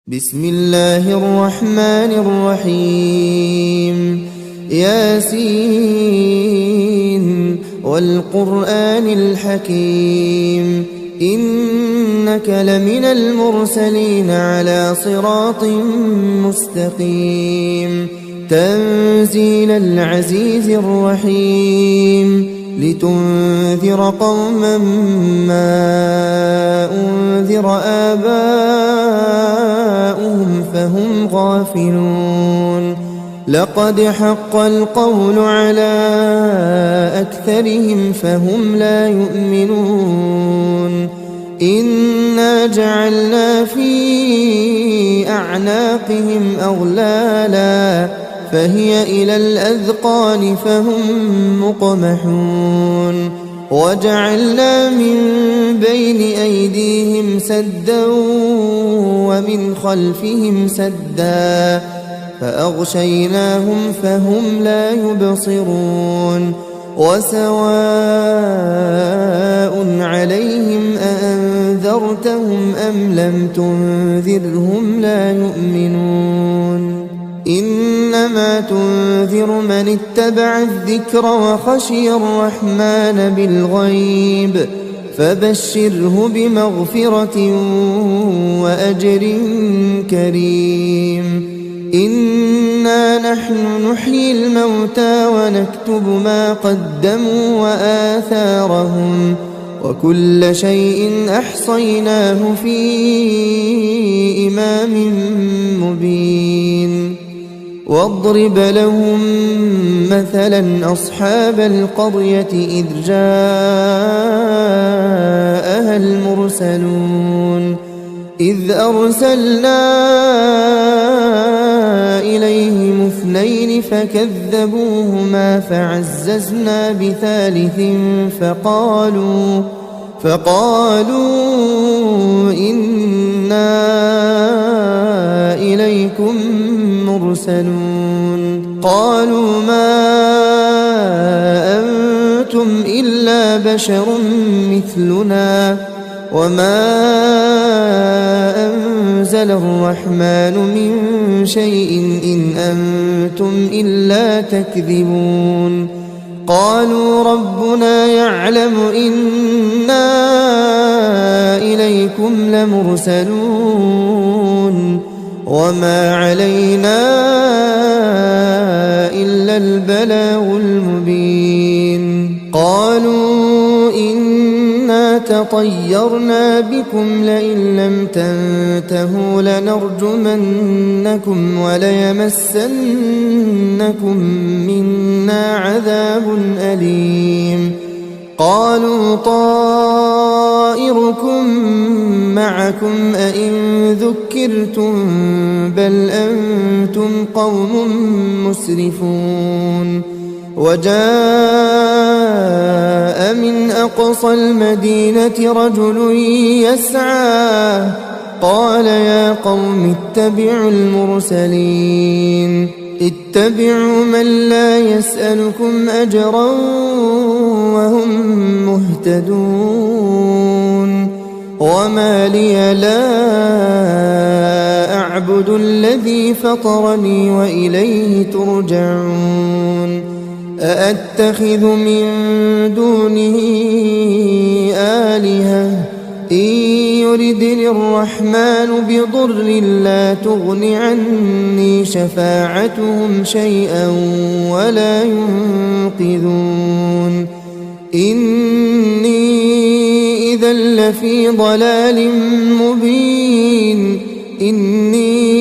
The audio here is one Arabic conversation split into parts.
بسم الله الرحمن الرحيم ياسين والقرآن الحكيم إنك لمن المرسلين على صراط مستقيم تنزيل العزيز الرحيم لتنذر قوما ما أنذر آباؤهم فهم غافلون لقد حق القول على أكثرهم فهم لا يؤمنون إنا جعلنا في أعناقهم أغلالا فهي إلى الأذقان فهم مقمحون وجعلنا من بين أيديهم سدا ومن خلفهم سدا فأغشيناهم فهم لا يبصرون وسواء عليهم أأنذرتهم أم لم تنذرهم لا يؤمنون إنما تنذر من اتبع الذكر وخشي الرحمن بالغيب فبشره بمغفرة وأجر كريم إنا نحن نحيي الموتى ونكتب ما قدموا وآثارهم وكل شيء أحصيناه في إمام مبين واضرب لهم مثلا أصحاب القرية إذ جاءها المرسلون إذ أرسلنا إليهم اثنين فكذبوهما فعززنا بثالث فقالوا إنا إليكم مرسلون قالوا ما أنتم إلا بشر مثلنا وما أنزل الرحمن من شيء إن أنتم إلا تكذبون قالوا ربنا يعلم إنا إليكم لمرسلون وما علينا إلا البلاغ المبين قالوا إنا تطيرنا بكم لئن لم تنتهوا لنرجمنكم وليمسنكم منا عذاب أليم قالوا طائركم معكم أئن ذكرتم بل أنتم قوم مسرفون وجاء من أقصى المدينة رجل يسعى قال يا قوم اتبعوا المرسلين اتبعوا من لا يسألكم أجرا وهم مهتدون وما لي لا أعبد الذي فطرني وإليه ترجعون أأتخذ من دونه آلهة إن يردني الرحمن بضر لا تغن عني شفاعتهم شيئا ولا ينقذون إني إذا لفي ضلال مبين إني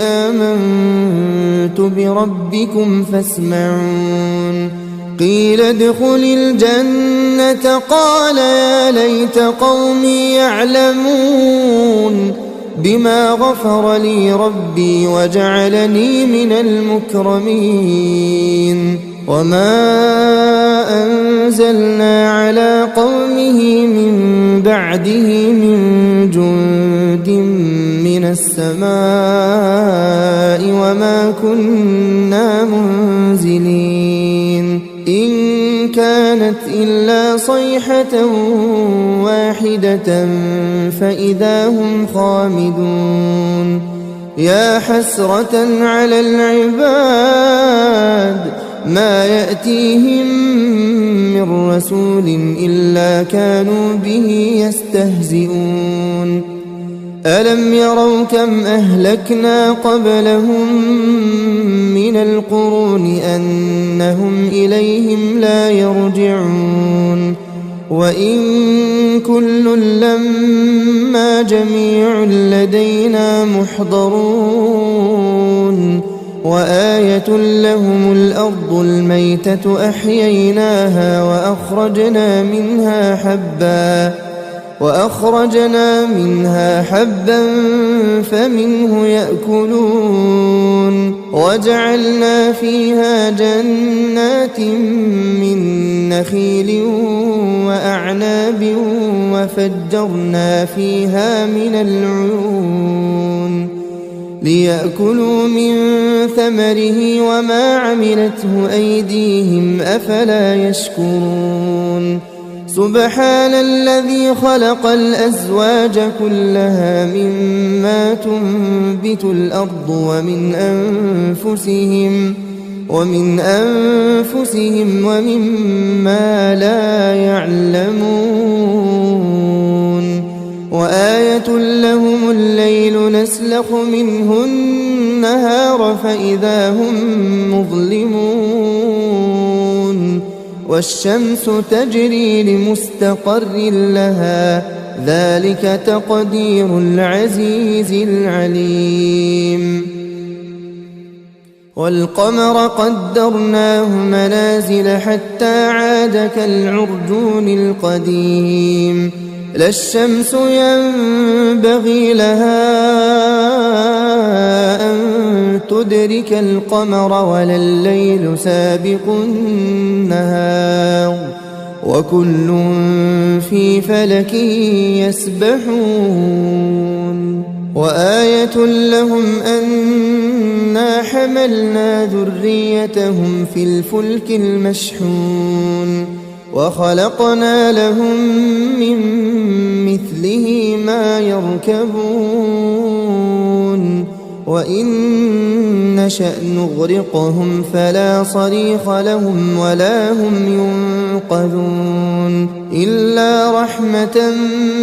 آمنت بربكم فاسمعون قيل ادخل الجنة قال يا ليت قومي يعلمون بما غفر لي ربي وجعلني من المكرمين وما أنزلنا على قومه من بعده من جند من السماء وما كنا منزلين إن كانت إلا صيحة واحدة فإذا هم خامدون يا حسرة على العباد ما يأتيهم من رسول إلا كانوا به يستهزئون ألم يروا كم أهلكنا قبلهم من القرون أنهم إليهم لا يرجعون وإن كل لما جميع لدينا محضرون وآية لهم الأرض الميتة أحييناها وأخرجنا منها حبا فمنه يأكلون وجعلنا فيها جنات من نخيل وأعناب وفجرنا فيها من العيون ليأكلوا من ثمره وما عملته أيديهم أفلا يشكرون سبحان الذي خلق الأزواج كلها مما تنبت الأرض ومن أنفسهم ومما لا يعلمون وآية لهم الليل نسلخ منه النهار فإذا هم مظلمون والشمس تجري لمستقر لها ذلك تقدير العزيز العليم والقمر قدرناه منازل حتى عاد كالعرجون القديم لا الشمس ينبغي لها أن تدرك القمر ولا الليل سابق النهار وكل في فلك يسبحون وآية لهم أنا حملنا ذريتهم في الفلك المشحون وخلقنا لهم من مثله ما يركبون وإن نشأ نغرقهم فلا صريخ لهم ولا هم ينقذون إلا رحمة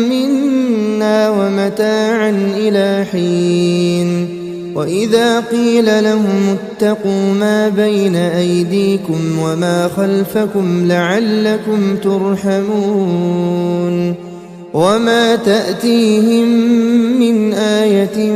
منا ومتاعا إلى حين وإذا قيل لهم اتقوا ما بين أيديكم وما خلفكم لعلكم ترحمون وما تأتيهم من آية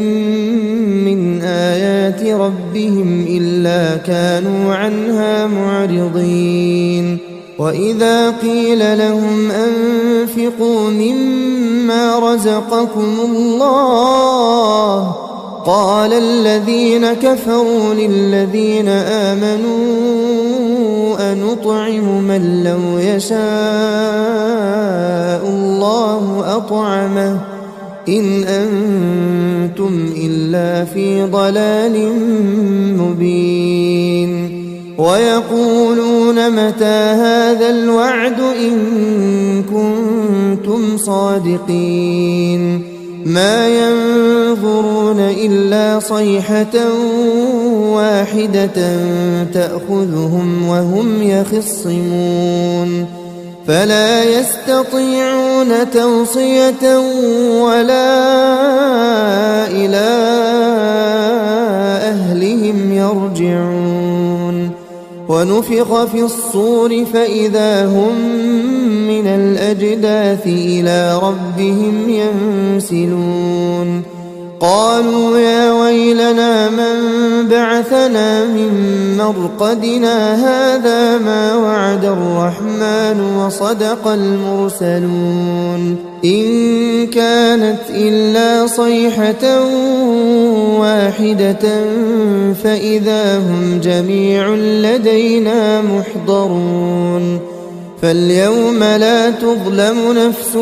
من آيات ربهم إلا كانوا عنها معرضين وإذا قيل لهم أنفقوا مما رزقكم الله قال الذين كفروا للذين آمنوا أنطعم من لو يشاء الله أطعمه إن أنتم إلا في ضلال مبين ويقولون متى هذا الوعد إن كنتم صادقين ما ينظرون إلا صيحة واحدة تأخذهم وهم يخصمون فلا يستطيعون توصية ولا إلى أهلهم يرجعون ونفخ في الصور فإذا هم من الأجداث إلى ربهم ينسلون قالوا يا ويلنا من بعثنا من مرقدنا هذا ما وعد الرحمن وصدق المرسلون إن كانت إلا صيحة واحدة فإذا هم جميع لدينا محضرون فاليوم لا تظلم نفس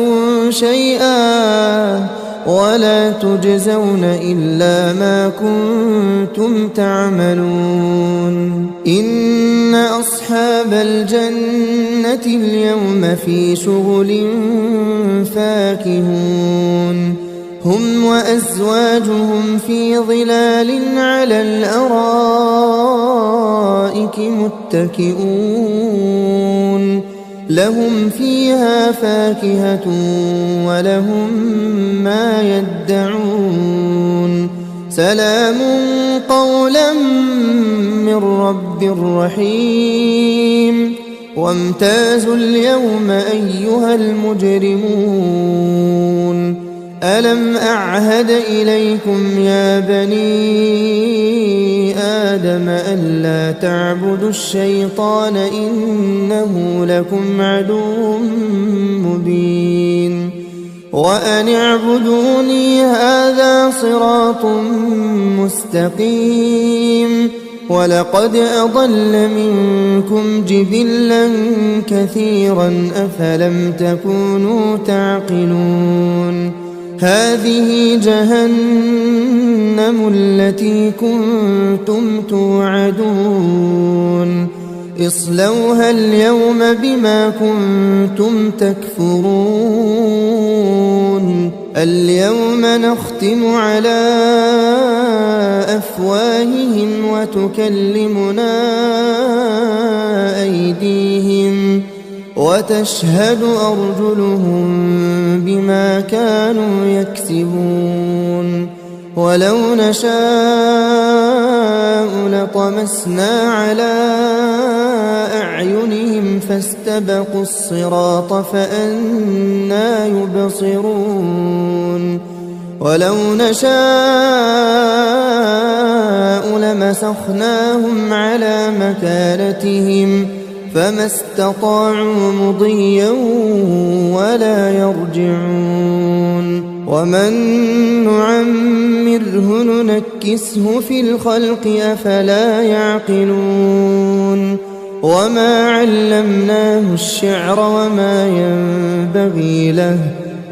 شيئا ولا تجزون إلا ما كنتم تعملون إن أصحاب الجنة اليوم في شغل فاكهون هم وأزواجهم في ظلال على الأرائك متكئون لهم فيها فاكهة ولهم ما يدعون سلام قولا من رب رحيم وامتازوا اليوم أيها المجرمون ألم أعهد إليكم يا بني آدم ألا تعبدوا الشيطان إنه لكم عدو مبين وأن اعبدوني هذا صراط مستقيم ولقد أضل منكم جبلا كثيرا أفلم تكونوا تعقلون هذه جهنم التي كنتم توعدون اصلوها اليوم بما كنتم تكفرون اليوم نختم على أفواههم وتكلمنا أيديهم وتشهد أرجلهم بما كانوا يكسبون ولو نشاء لطمسنا على أعينهم فاستبقوا الصراط فأنى يبصرون ولو نشاء لمسخناهم على مكانتهم فما استطاعوا مضيا ولا يرجعون ومن نعمره ننكسه في الخلق أفلا يعقلون وما علمناه الشعر وما ينبغي له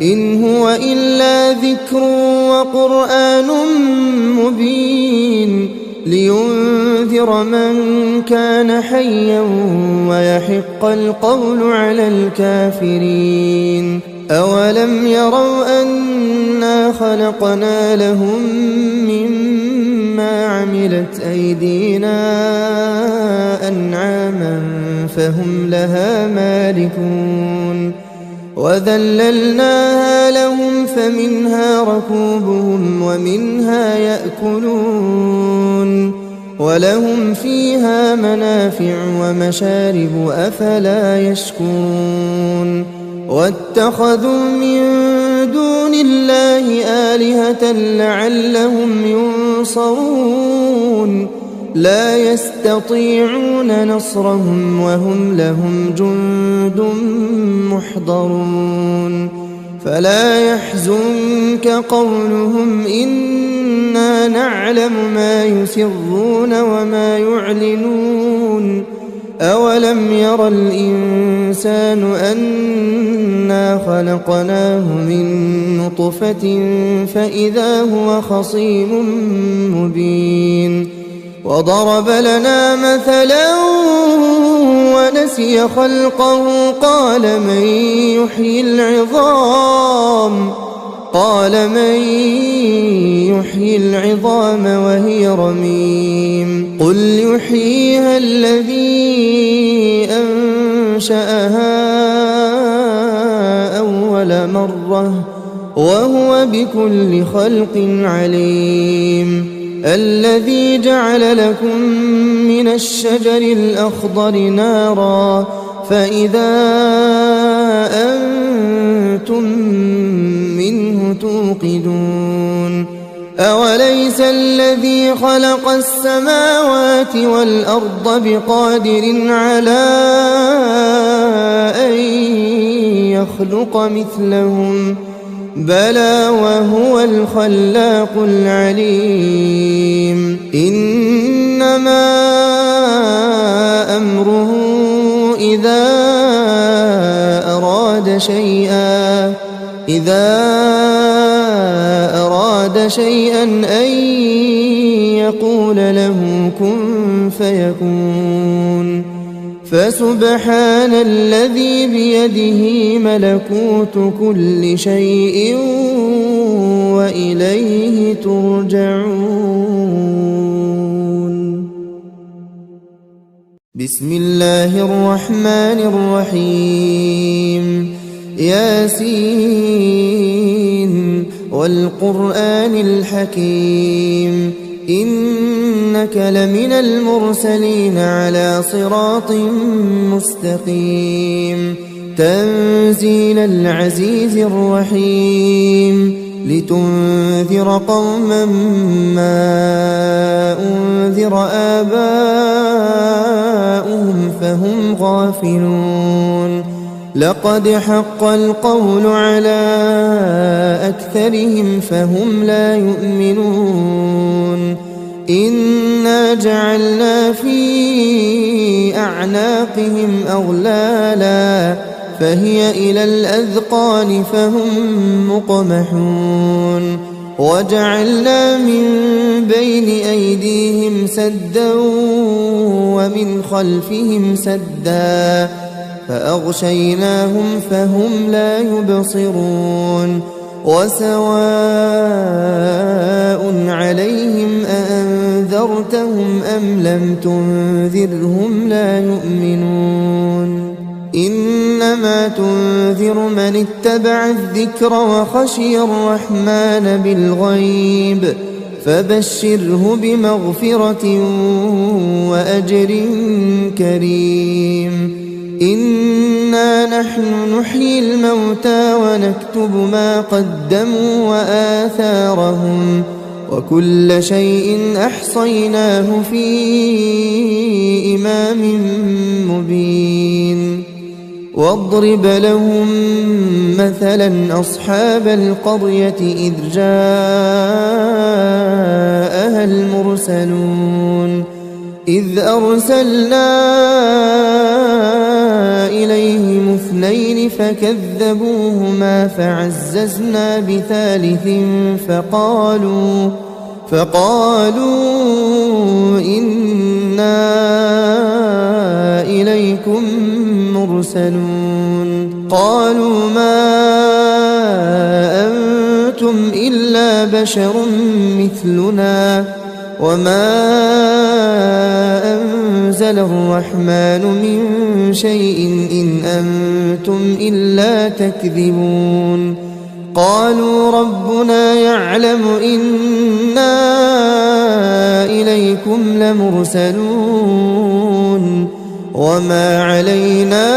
إن هو إلا ذكر وقرآن مبين لينذر من كان حيا ويحق القول على الكافرين أولم يروا أنا خلقنا لهم مما عملت أيدينا أنعاما فهم لها مالكون وذللناها لهم فمنها ركوبهم ومنها يأكلون ولهم فيها منافع ومشارب أفلا يشكرون واتخذوا من دون الله آلهة لعلهم ينصرون لا يستطيعون نصرهم وهم لهم جند محضرون فلا يحزنك قولهم إنا نعلم ما يسرون وما يعلنون أولم ير الإنسان أنا خلقناه من نطفة فإذا هو خصيم مبين وضرب لنا مثلا ونسي خلقه قال من يحيي العظام وهي رميم قل يحييها الذي أنشأها أول مرة وهو بكل خلق عليم الذي جعل لكم من الشجر الأخضر نارا فإذا أنتم منه توقدون أوليس الذي خلق السماوات والأرض بقادر على أن يخلق مثلهم بلى وهو الخلاق العليم إنما أمره إذا أراد أراد شيئا أن يقول له كن فيكون فسبحان الذي بيده ملكوت كل شيء وإليه ترجعون. بسم الله الرحمن الرحيم. ياسين والقرآن الحكيم إنك لمن المرسلين على صراط مستقيم تنزيل العزيز الرحيم لتنذر قوما ما أنذر آباؤهم فهم غافلون لقد حق القول على أكثرهم فهم لا يؤمنون إنا جعلنا في أعناقهم أغلالا فهي إلى الأذقان فهم مقمحون وجعلنا من بين أيديهم سدا ومن خلفهم سدا فأغشيناهم فهم لا يبصرون وسواء عليهم أأنذرتهم أم لم تنذرهم لا يؤمنون إنما تنذر من اتبع الذكر وخشي الرحمن بالغيب فبشره بمغفرة وأجر كريم إنا نحن نحيي الموتى ونكتب ما قدموا وآثارهم وكل شيء أحصيناه في إمام مبين واضرب لهم مثلا أصحاب القرية إذ جاءها المرسلون إذ أرسلنا إليهم اثنين فكذبوهما فعززنا بثالث فقالوا إنا إليكم مرسلون قالوا ما أنتم إلا بشر مثلنا وما أنزل الرحمن من شيء إن أنتم إلا تكذبون قالوا ربنا يعلم إنا إليكم لمرسلون وما علينا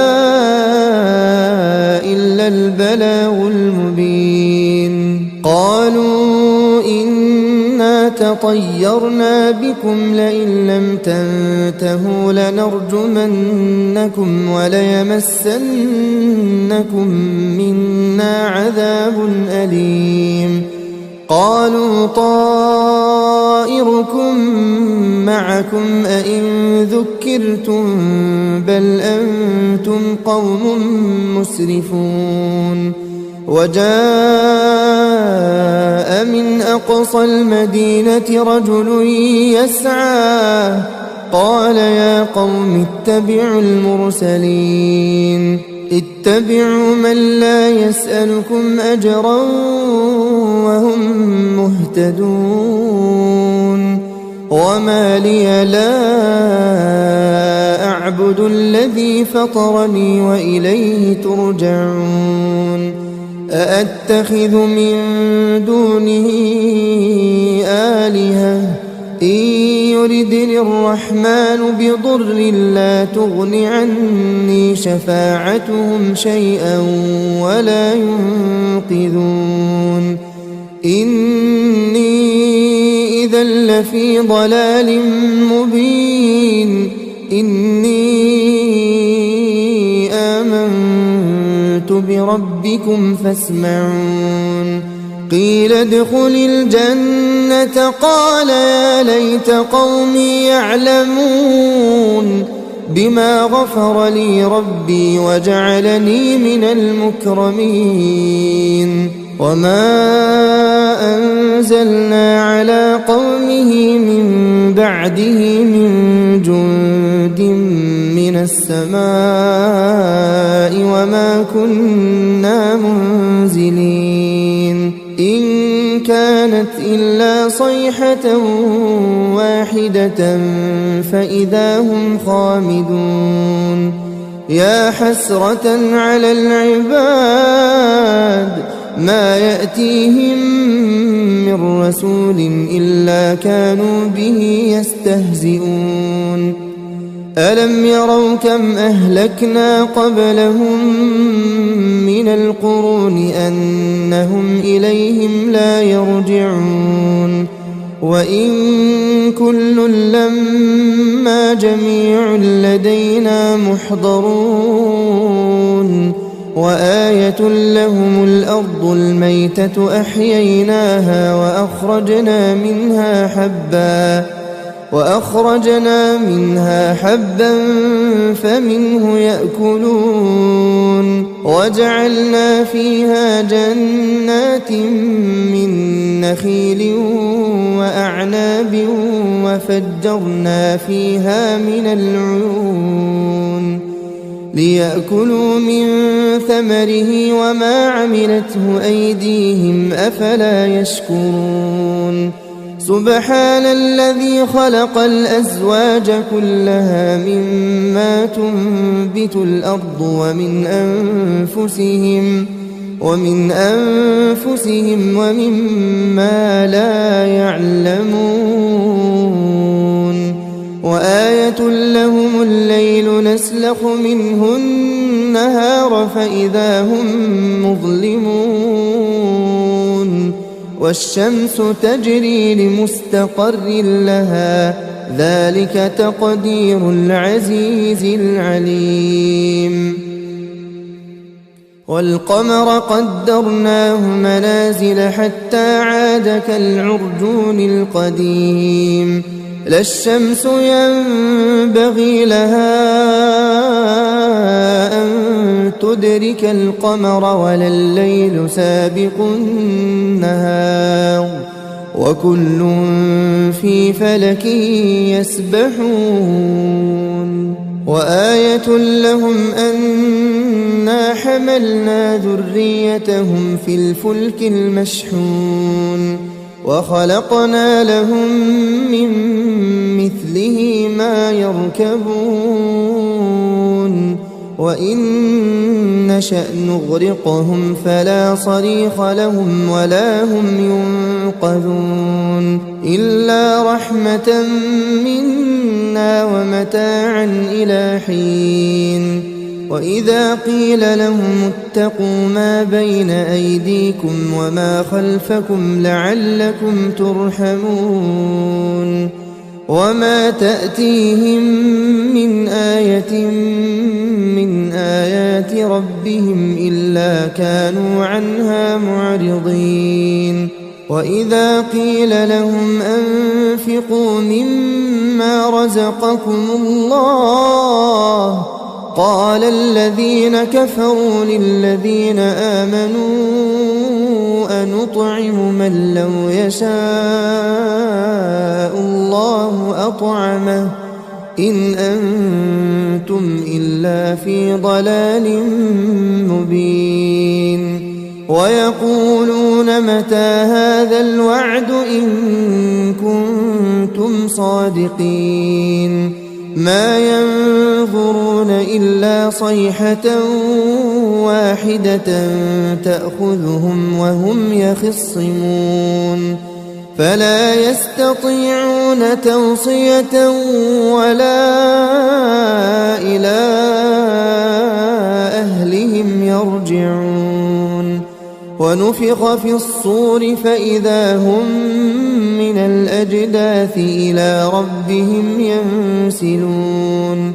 إلا البلاغ المبين قالوا إنا تطيرنا بكم لئن لم تنتهوا لنرجمنكم وليمسنكم منا عذاب أليم قالوا طائركم معكم أئن ذكرتم بل أنتم قوم مسرفون وجاء من أقصى المدينة رجل يسعى قال يا قوم اتبعوا المرسلين اتبعوا من لا يسألكم أجرا وهم مهتدون وما لي لا أعبد الذي فطرني وإليه ترجعون أأتخذ من دونه آلهة إن يردني الرحمن بضر لا تغن عني شفاعتهم شيئا ولا ينقذون إني إذا لفي ضلال مبين إني آمنت بربكم فاسمعون قيل ادخل الجنة قال يا ليت قومي يعلمون بما غفر لي ربي وجعلني من المكرمين وما أنزلنا على قومه من بعده من جند من السماء وما كنا منزلين إن كانت إلا صيحة واحدة فإذا هم خامدون يا حسرة على العباد ما يأتيهم من رسول إلا كانوا به يستهزئون ألم يروا كم أهلكنا قبلهم من القرون أنهم إليهم لا يرجعون وإن كل لما جميع لدينا محضرون وآية لهم الأرض الميتة أحييناها وأخرجنا منها حبا فمنه يأكلون وجعلنا فيها جنات من نخيل وأعناب وفجرنا فيها من العيون ليأكلوا من ثمره وما عملته أيديهم أفلا يشكرون سبحان الذي خلق الأزواج كلها مما تنبت الأرض ومن أنفسهم ومما لا يعلمون وآية لهم الليل نسلخ منه النهار فإذا هم مظلمون والشمس تجري لمستقر لها ذلك تقدير العزيز العليم والقمر قدرناه منازل حتى عاد كالعرجون القديم لا الشمس ينبغي لها أن تدرك القمر ولا الليل سابق النهار وكل في فلك يسبحون وآية لهم أنا حملنا ذريتهم في الفلك المشحون وخلقنا لهم من مثله ما يركبون وإن نشأ نغرقهم فلا صريخ لهم ولا هم ينقذون إلا رحمة منا ومتاعا إلى حين وإذا قيل لهم اتقوا ما بين أيديكم وما خلفكم لعلكم ترحمون وما تأتيهم من آية من آيات ربهم إلا كانوا عنها معرضين وإذا قيل لهم أنفقوا مما رزقكم الله قال الذين كفروا للذين آمنوا أنطعم من لو يشاء الله أطعمه إن أنتم إلا في ضلال مبين ويقولون متى هذا الوعد إن كنتم صادقين ما ينظرون إلا صيحة واحدة تأخذهم وهم يخصمون فلا يستطيعون توصية ولا إلى أهلهم يرجعون ونفخ في الصور فإذا هم من الأجداث إلى ربهم ينسلون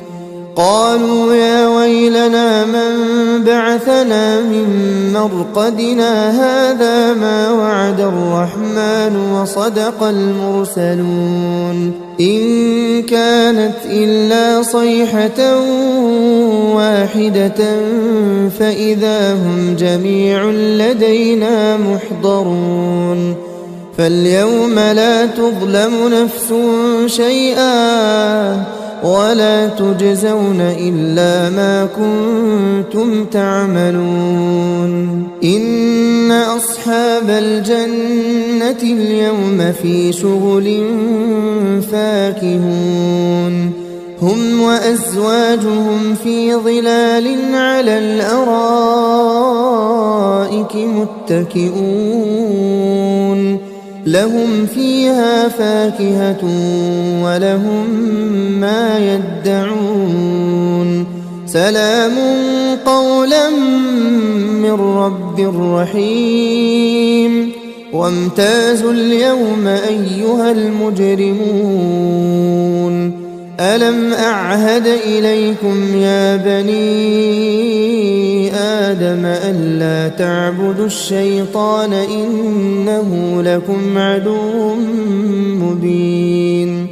قالوا يا ويلنا من بعثنا من مرقدنا هذا ما وعد الرحمن وصدق المرسلون إن كانت إلا صيحة واحدة فإذا هم جميع لدينا محضرون فاليوم لا تظلم نفس شيئا ولا تجزون إلا ما كنتم تعملون إن أصحاب الجنة اليوم في شغل فاكهون هم وأزواجهم في ظلال على الأرائك متكئون لهم فيها فاكهة ولهم ما يدعون سلام قولا من رب رحيم وامتازوا اليوم أيها المجرمون ألم أعهد إليكم يا بني آدم ألا تعبدوا الشيطان إنه لكم عدو مبين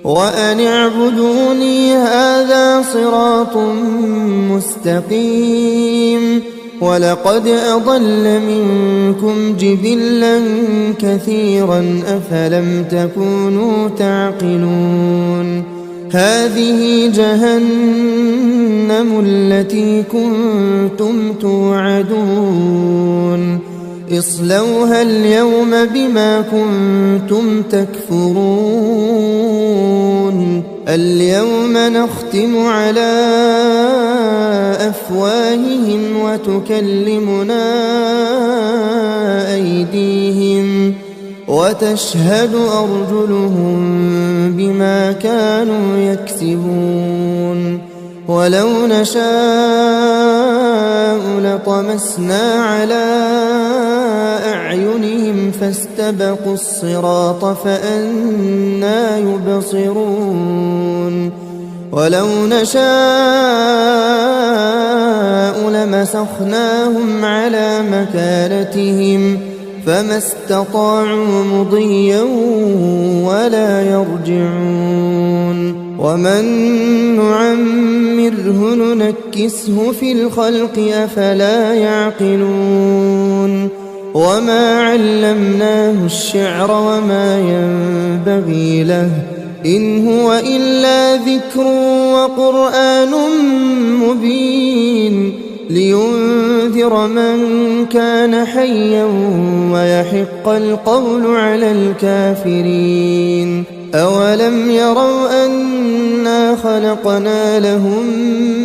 وأن اعبدوني هذا صراط مستقيم ولقد أضل منكم جبلا كثيرا أفلم تكونوا تعقلون هذه جهنم التي كنتم توعدون اصلوها اليوم بما كنتم تكفرون اليوم نختم على أفواههم وتكلمنا أيديهم وتشهد أرجلهم بما كانوا يكسبون ولو نشاء لطمسنا على أعينهم فاستبقوا الصراط فأنى يبصرون ولو نشاء لمسخناهم على مكانتهم فما استطاعوا مضيا ولا يرجعون ومن نعمره ننكسه في الخلق أفلا يعقلون وما علمناه الشعر وما ينبغي له إن هو إلا ذكر وقرآن مبين لينذر من كان حيا ويحق القول على الكافرين أولم يروا أنا خلقنا لهم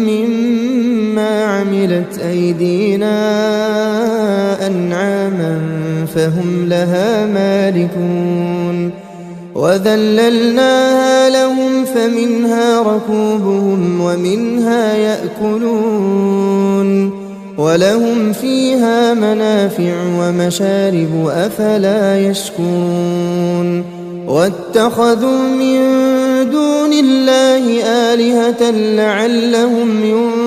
مما عملت أيدينا أنعاما فهم لها مالكون وذللناها لهم فمنها ركوبهم ومنها يأكلون ولهم فيها منافع ومشارب أفلا يشكرون واتخذوا من دون الله آلهة لعلهم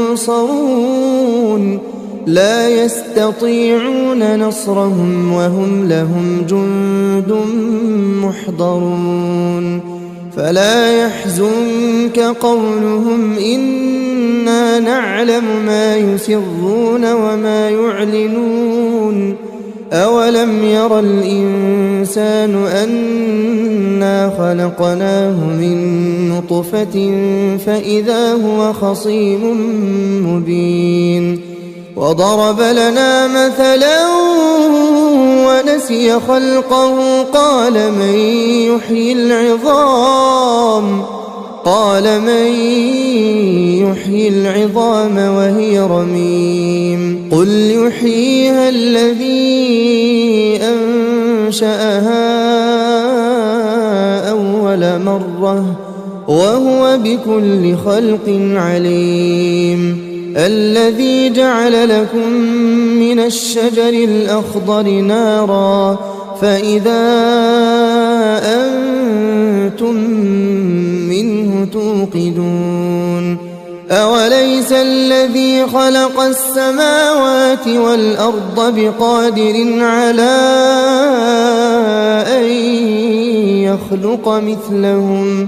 ينصرون لا يستطيعون نصرهم وهم لهم جند محضرون فلا يحزنك قولهم إنا نعلم ما يسرون وما يعلنون أولم ير الإنسان أنا خلقناه من نطفة فإذا هو خصيم مبين وضرب لنا مثلا ونسي خلقه قال من يحيي العظام وهي رميم قل يحييها الذي أنشأها أول مرة وهو بكل خلق عليم الذي جعل لكم من الشجر الأخضر نارا فإذا أنتم منه توقدون أوليس الذي خلق السماوات والأرض بقادر على أن يخلق مثلهم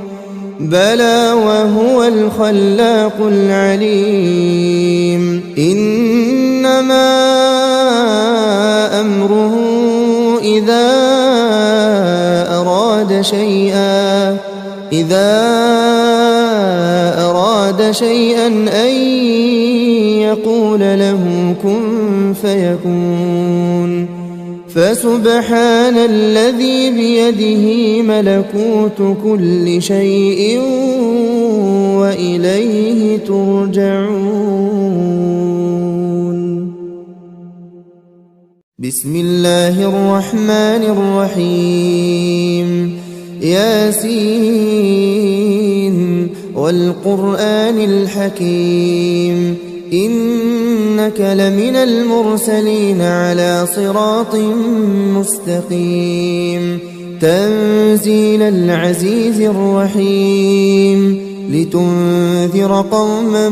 بلى وهو الخلاق العليم إنما أمره إذا أراد شيئا أن يقول له كن فيكون فسبحان الذي بيده ملكوت كل شيء وإليه ترجعون. بسم الله الرحمن الرحيم. ياسين والقرآن الحكيم إنك لمن المرسلين على صراط مستقيم تنزيل العزيز الرحيم لتنذر قوما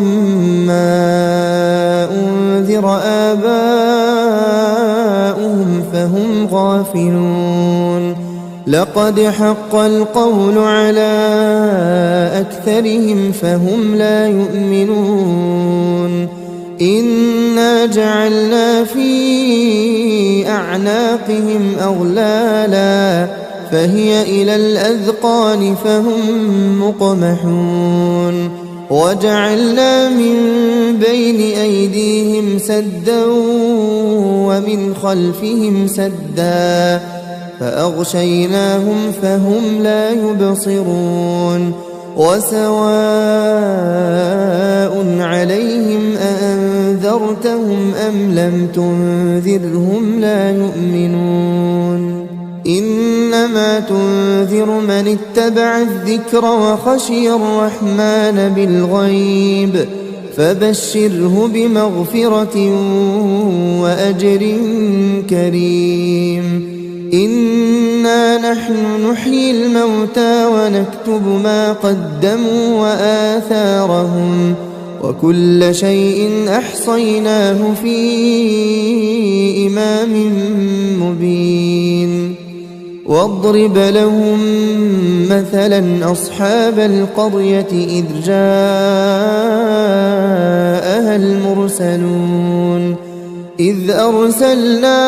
ما أنذر آباؤهم فهم غافلون لقد حق القول على أكثرهم فهم لا يؤمنون إنا جعلنا في أعناقهم أغلالا فهي إلى الأذقان فهم مقمحون وجعلنا من بين أيديهم سدا ومن خلفهم سدا فأغشيناهم فهم لا يبصرون وسواء عليهم أأنذرتهم أم لم تنذرهم لا يؤمنون إنما تنذر من اتبع الذكر وخشي الرحمن بالغيب فبشره بمغفرة وأجر كريم إنا نحن نحيي الموتى ونكتب ما قدموا وآثارهم وكل شيء أحصيناه في إمام مبين واضرب لهم مثلا أصحاب القرية إذ جاءها المرسلون إذ أرسلنا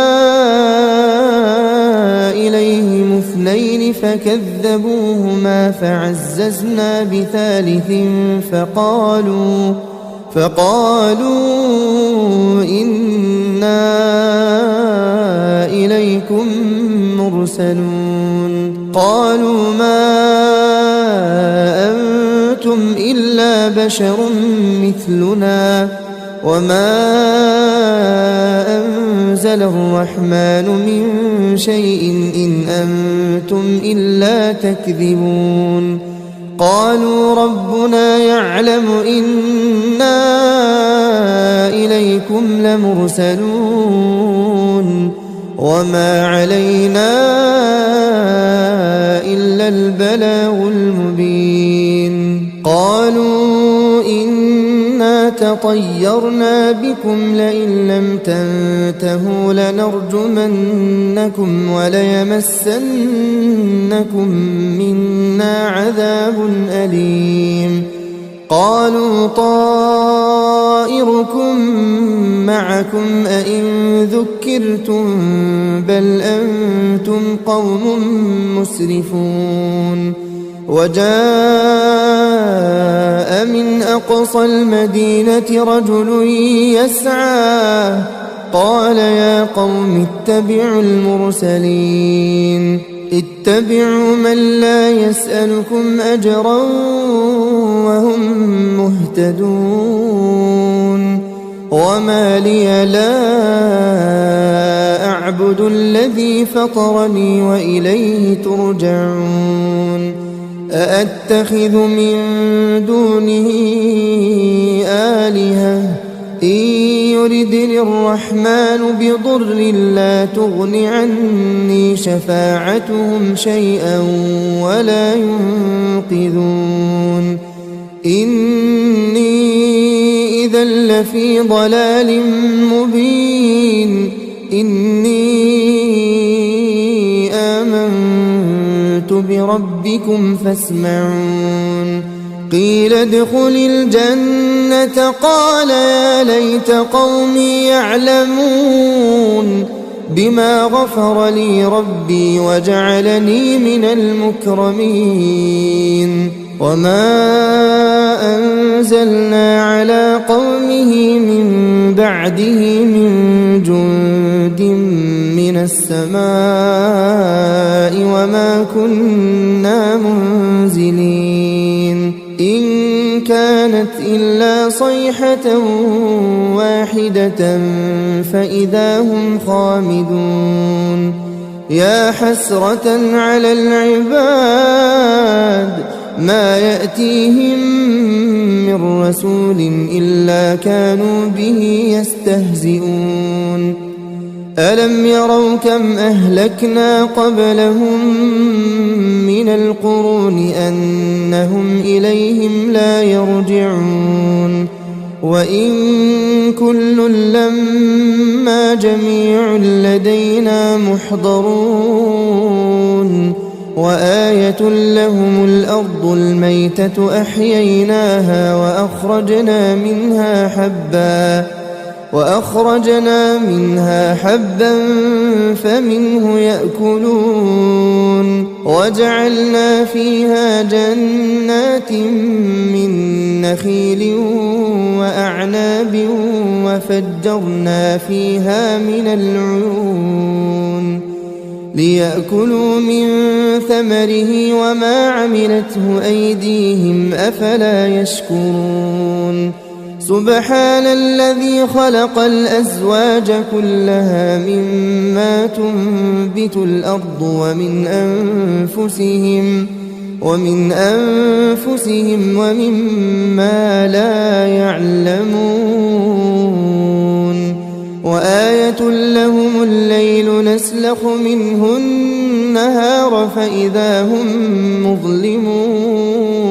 إليهم اثنين فكذبوهما فعززنا بثالث فقالوا إنا إليكم مرسلون قالوا ما أنتم إلا بشر مثلنا وما أنزل الرحمن من شيء إن أنتم إلا تكذبون قالوا ربنا يعلم إنا إليكم لمرسلون وما علينا إلا البلاغ المبين قالوا إنا تطيرنا بكم لئن لم تنتهوا لنرجمنكم وليمسنكم منا عذاب أليم قالوا طائركم معكم أئن ذكرتم بل أنتم قوم مسرفون وجاء من أقصى المدينة رجل يسعى قال يا قوم اتبعوا المرسلين اتبعوا من لا يسألكم أجرا وهم مهتدون وما لي لا أعبد الذي فطرني وإليه ترجعون أأتخذ من دونه آلهة إن يردني الرحمن بضر لا تغن عني شفاعتهم شيئا ولا ينقذون إني إذا لفي ضلال مبين إني آمنت بربكم فاسمعون قيل ادخل الجنة قال يا ليت قومي يعلمون بما غفر لي ربي وجعلني من المكرمين وما أنزلنا على قومه من بعده من جند من السماء وما كنا منزلين إن كانت إلا صيحة واحدة فإذا هم خامدون يا حسرة على العباد ما يأتيهم من رسول إلا كانوا به يستهزئون ألم يروا كم أهلكنا قبلهم من القرون أنهم إليهم لا يرجعون وإن كل لما جميع لدينا محضرون وآية لهم الأرض الميتة أحييناها وأخرجنا منها حبا فمنه يأكلون وجعلنا فيها جنات من نخيل وأعناب وفجرنا فيها من العيون ليأكلوا من ثمره وما عملته أيديهم أفلا يشكرون سبحان الذي خلق الأزواج كلها مما تنبت الأرض ومن أنفسهم ومما لا يعلمون وآية لهم الليل نسلخ منه النهار فإذا هم مظلمون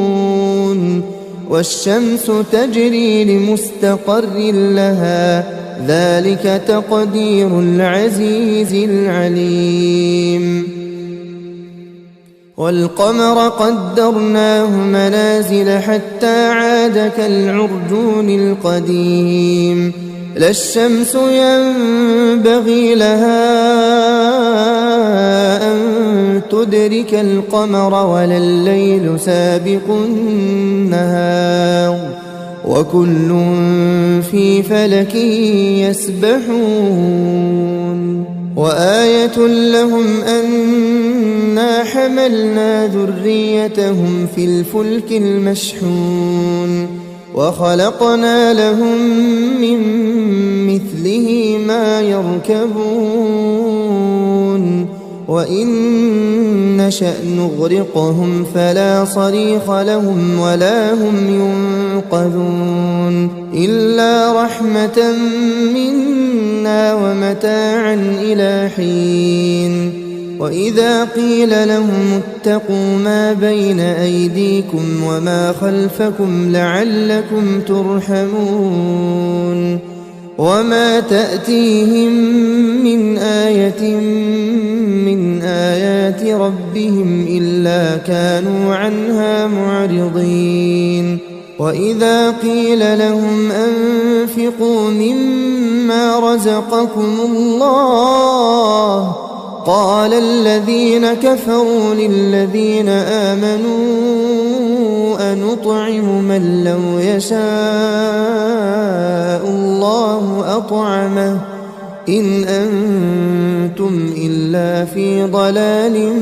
والشمس تجري لمستقر لها ذلك تقدير العزيز العليم والقمر قدرناه منازل حتى عاد كالعرجون القديم لا الشمس ينبغي لها أن تدرك القمر ولا الليل سابق النهار وكل في فلك يسبحون وآية لهم أنا حملنا ذريتهم في الفلك المشحون وخلقنا لهم من مثله ما يركبون وإن نشأ نغرقهم فلا صريخ لهم ولا هم ينقذون إلا رحمة منا ومتاعا إلى حين وإذا قيل لهم اتقوا ما بين أيديكم وما خلفكم لعلكم ترحمون وما تأتيهم من آية من آيات ربهم إلا كانوا عنها معرضين وإذا قيل لهم أنفقوا مما رزقكم الله قال الذين كفروا للذين آمنوا أنطعم من لو يشاء الله أطعمه إن أنتم إلا في ضلال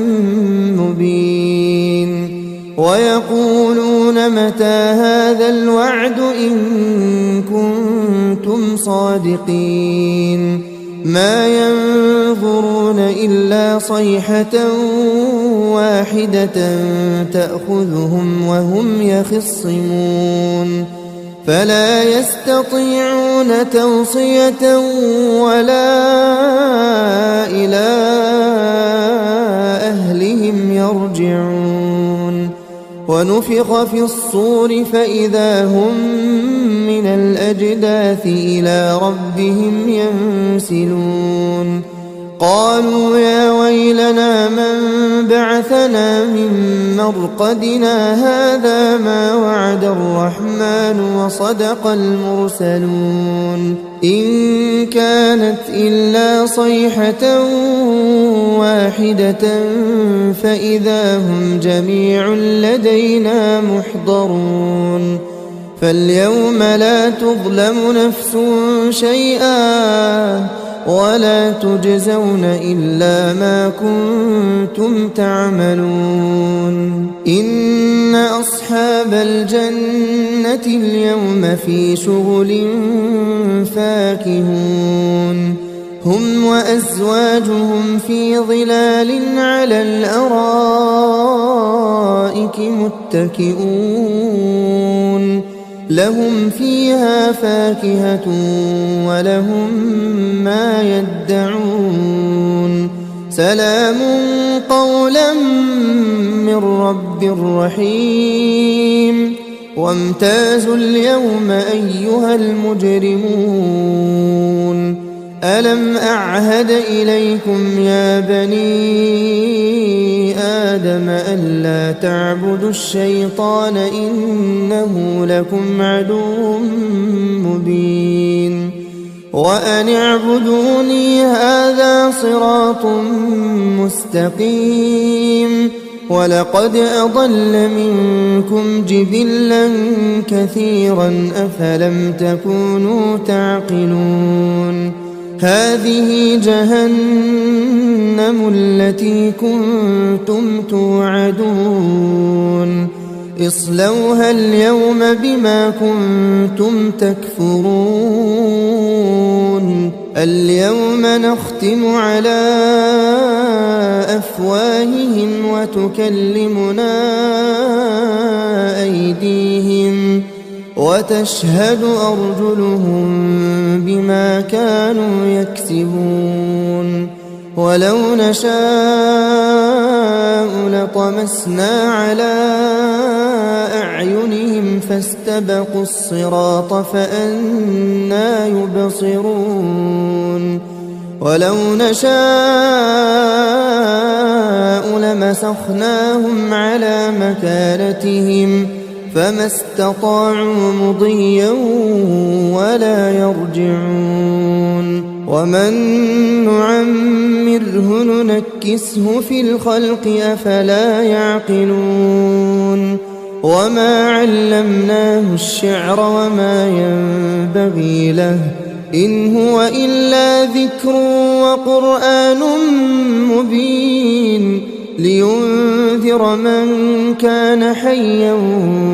مبين ويقولون متى هذا الوعد إن كنتم صادقين ما ينظرون إلا صيحة واحدة تأخذهم وهم يخصمون فلا يستطيعون توصية ولا إلى أهلهم يرجعون ونفخ في الصور فإذا هم من الأجداث إلى ربهم ينسلون قالوا يا ويلنا من بعثنا من مرقدنا هذا ما وعد الرحمن وصدق المرسلون إن كانت إلا صيحة واحدة فإذا هم جميع لدينا محضرون فاليوم لا تظلم نفس شيئا ولا تجزون إلا ما كنتم تعملون إن أصحاب الجنة اليوم في شغل فاكهون هم وأزواجهم في ظلال على الأرائك متكئون لهم فيها فاكهة ولهم ما يدعون سلام قولا من رب رحيم وامتازوا اليوم أيها المجرمون ألم أعهد إليكم يا بني آدم ألا تعبدوا الشيطان إنه لكم عدو مبين وأن اعبدوني هذا صراط مستقيم ولقد أضل منكم جبلا كثيرا أفلم تكونوا تعقلون هذه جهنم التي كنتم توعدون اصلوها اليوم بما كنتم تكفرون اليوم نختم على أفواههم وتكلمنا أيديهم وتشهد أرجلهم بما كانوا يكسبون ولو نشاء لطمسنا على أعينهم فاستبقوا الصراط فأنى يبصرون ولو نشاء لمسخناهم على مكانتهم فما استطاعوا مضيا ولا يرجعون ومن نعمره ننكسه في الخلق أفلا يعقلون وما علمناه الشعر وما ينبغي له إن هو إلا ذكر وقرآن مبين لينذر من كان حيا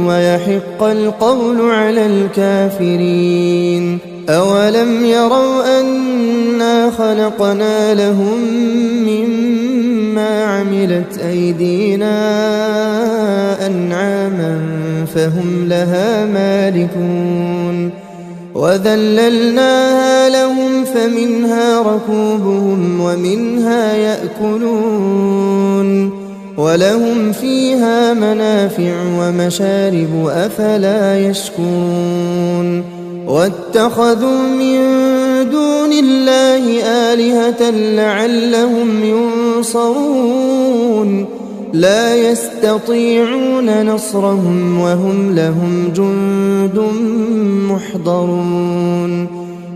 ويحق القول على الكافرين أولم يروا أنا خلقنا لهم مما عملت أيدينا أنعاما فهم لها مالكون وذللناها لهم فمنها ركوبهم ومنها يأكلون ولهم فيها منافع ومشارب أفلا يشكرون واتخذوا من دون الله آلهة لعلهم ينصرون لا يستطيعون نصرهم وهم لهم جند محضرون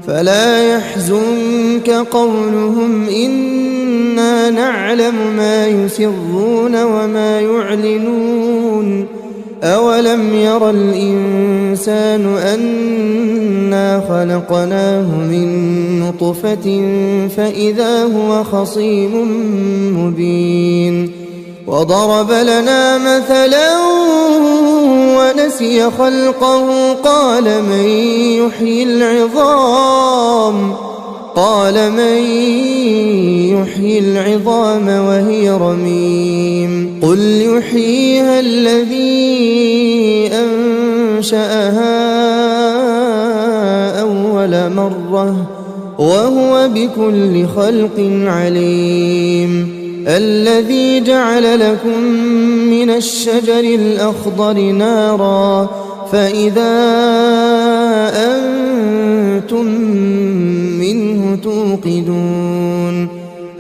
فلا يحزنك قولهم إنا نعلم ما يسرون وما يعلنون أولم ير الإنسان أنا خلقناه من نطفة فإذا هو خصيم مبين وضرب لنا مثلا ونسي خلقه قال من يحيي العظام وهي رميم قل يحييها الذي أنشأها أول مرة وهو بكل خلق عليم الذي جعل لكم من الشجر الأخضر نارا فإذا أنتم منه توقدون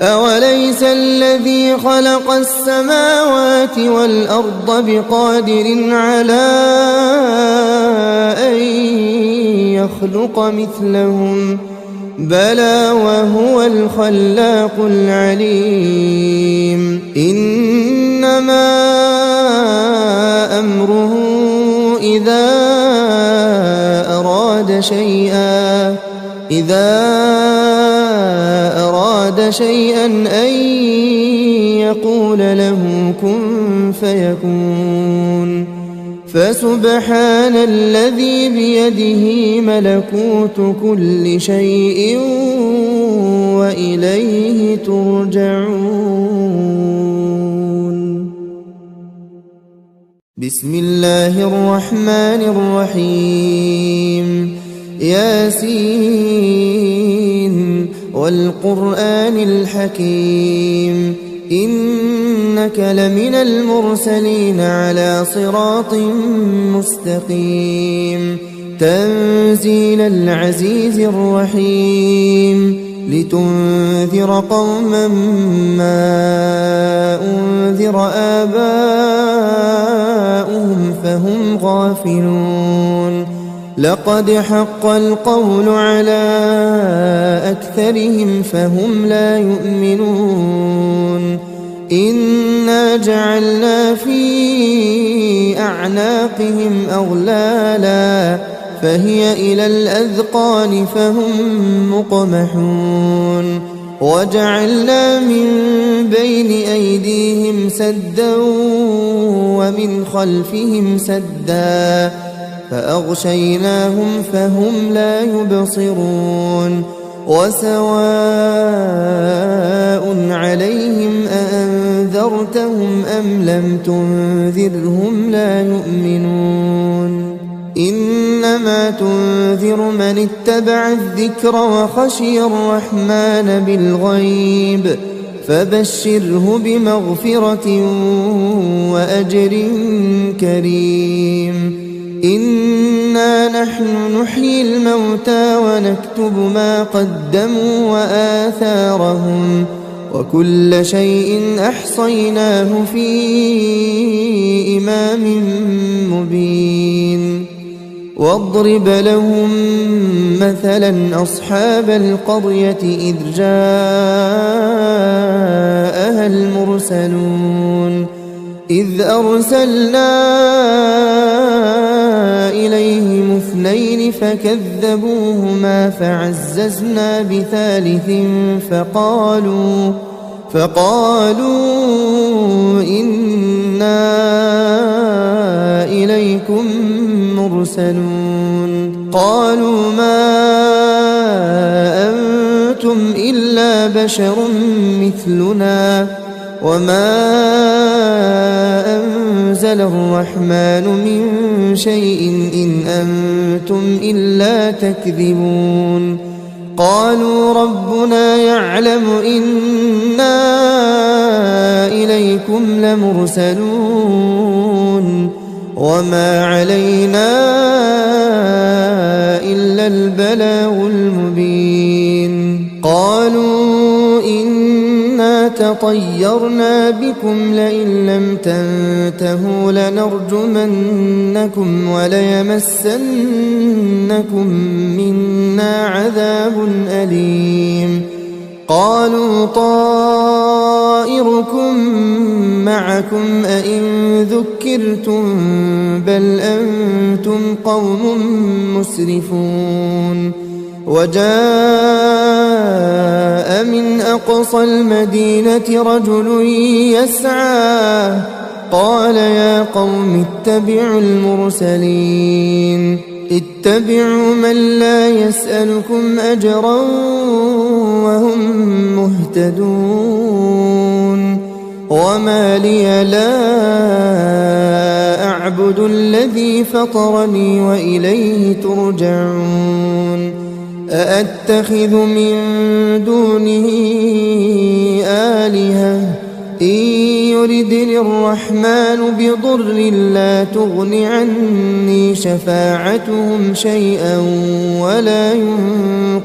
أوليس الذي خلق السماوات والأرض بقادر على أن يخلق مثلهم بلى وهو الخلاق العليم إنما أمره إذا أراد شيئا أن يقول له كن فيكون فسبحان الذي بيده ملكوت كل شيء وإليه ترجعون. بسم الله الرحمن الرحيم ياسين والقرآن الحكيم إنك لمن المرسلين على صراط مستقيم تنزيل العزيز الرحيم لتنذر قوما ما أنذر آباؤهم فهم غافلون لقد حق القول على أكثرهم فهم لا يؤمنون إنا جعلنا في أعناقهم أغلالا فهي إلى الأذقان فهم مقمحون وجعلنا من بين أيديهم سدا ومن خلفهم سدا فأغشيناهم فهم لا يبصرون وسواء عليهم أأنذرتهم أم لم تنذرهم لا يؤمنون إنما تنذر من اتبع الذكر وخشي الرحمن بالغيب فبشره بمغفرة وأجر كريم إنا نحن نحيي الموتى ونكتب ما قدموا وآثارهم وكل شيء أحصيناه في إمام مبين واضرب لهم مثلا أصحاب القرية إذ جاءها المرسلون إذ أرسلنا إليهم اثنين فكذبوهما فعززنا بثالث فقالوا إنا إليكم مرسلون قالوا ما أنتم إلا بشر مثلنا وما أنزل الرحمن من شيء إن أنتم إلا تكذبون قالوا ربنا يعلم إنا إليكم لمرسلون وما علينا إلا البلاغ المبين قالوا إنا تطيرنا بكم لئن لم تنتهوا لنرجمنكم وليمسنكم منا عذاب أليم قالوا طائركم معكم أئن ذكرتم بل أنتم قوم مسرفون وجاء من أقصى المدينة رجل يسعى قال يا قوم اتبعوا المرسلين اتبعوا من لا يسألكم أجرا وهم مهتدون وما لي لا أعبد الذي فطرني وإليه ترجعون أأتخذ من دونه آلهة إن يردني الرحمن بضر لا تغن عني شفاعتهم شيئا ولا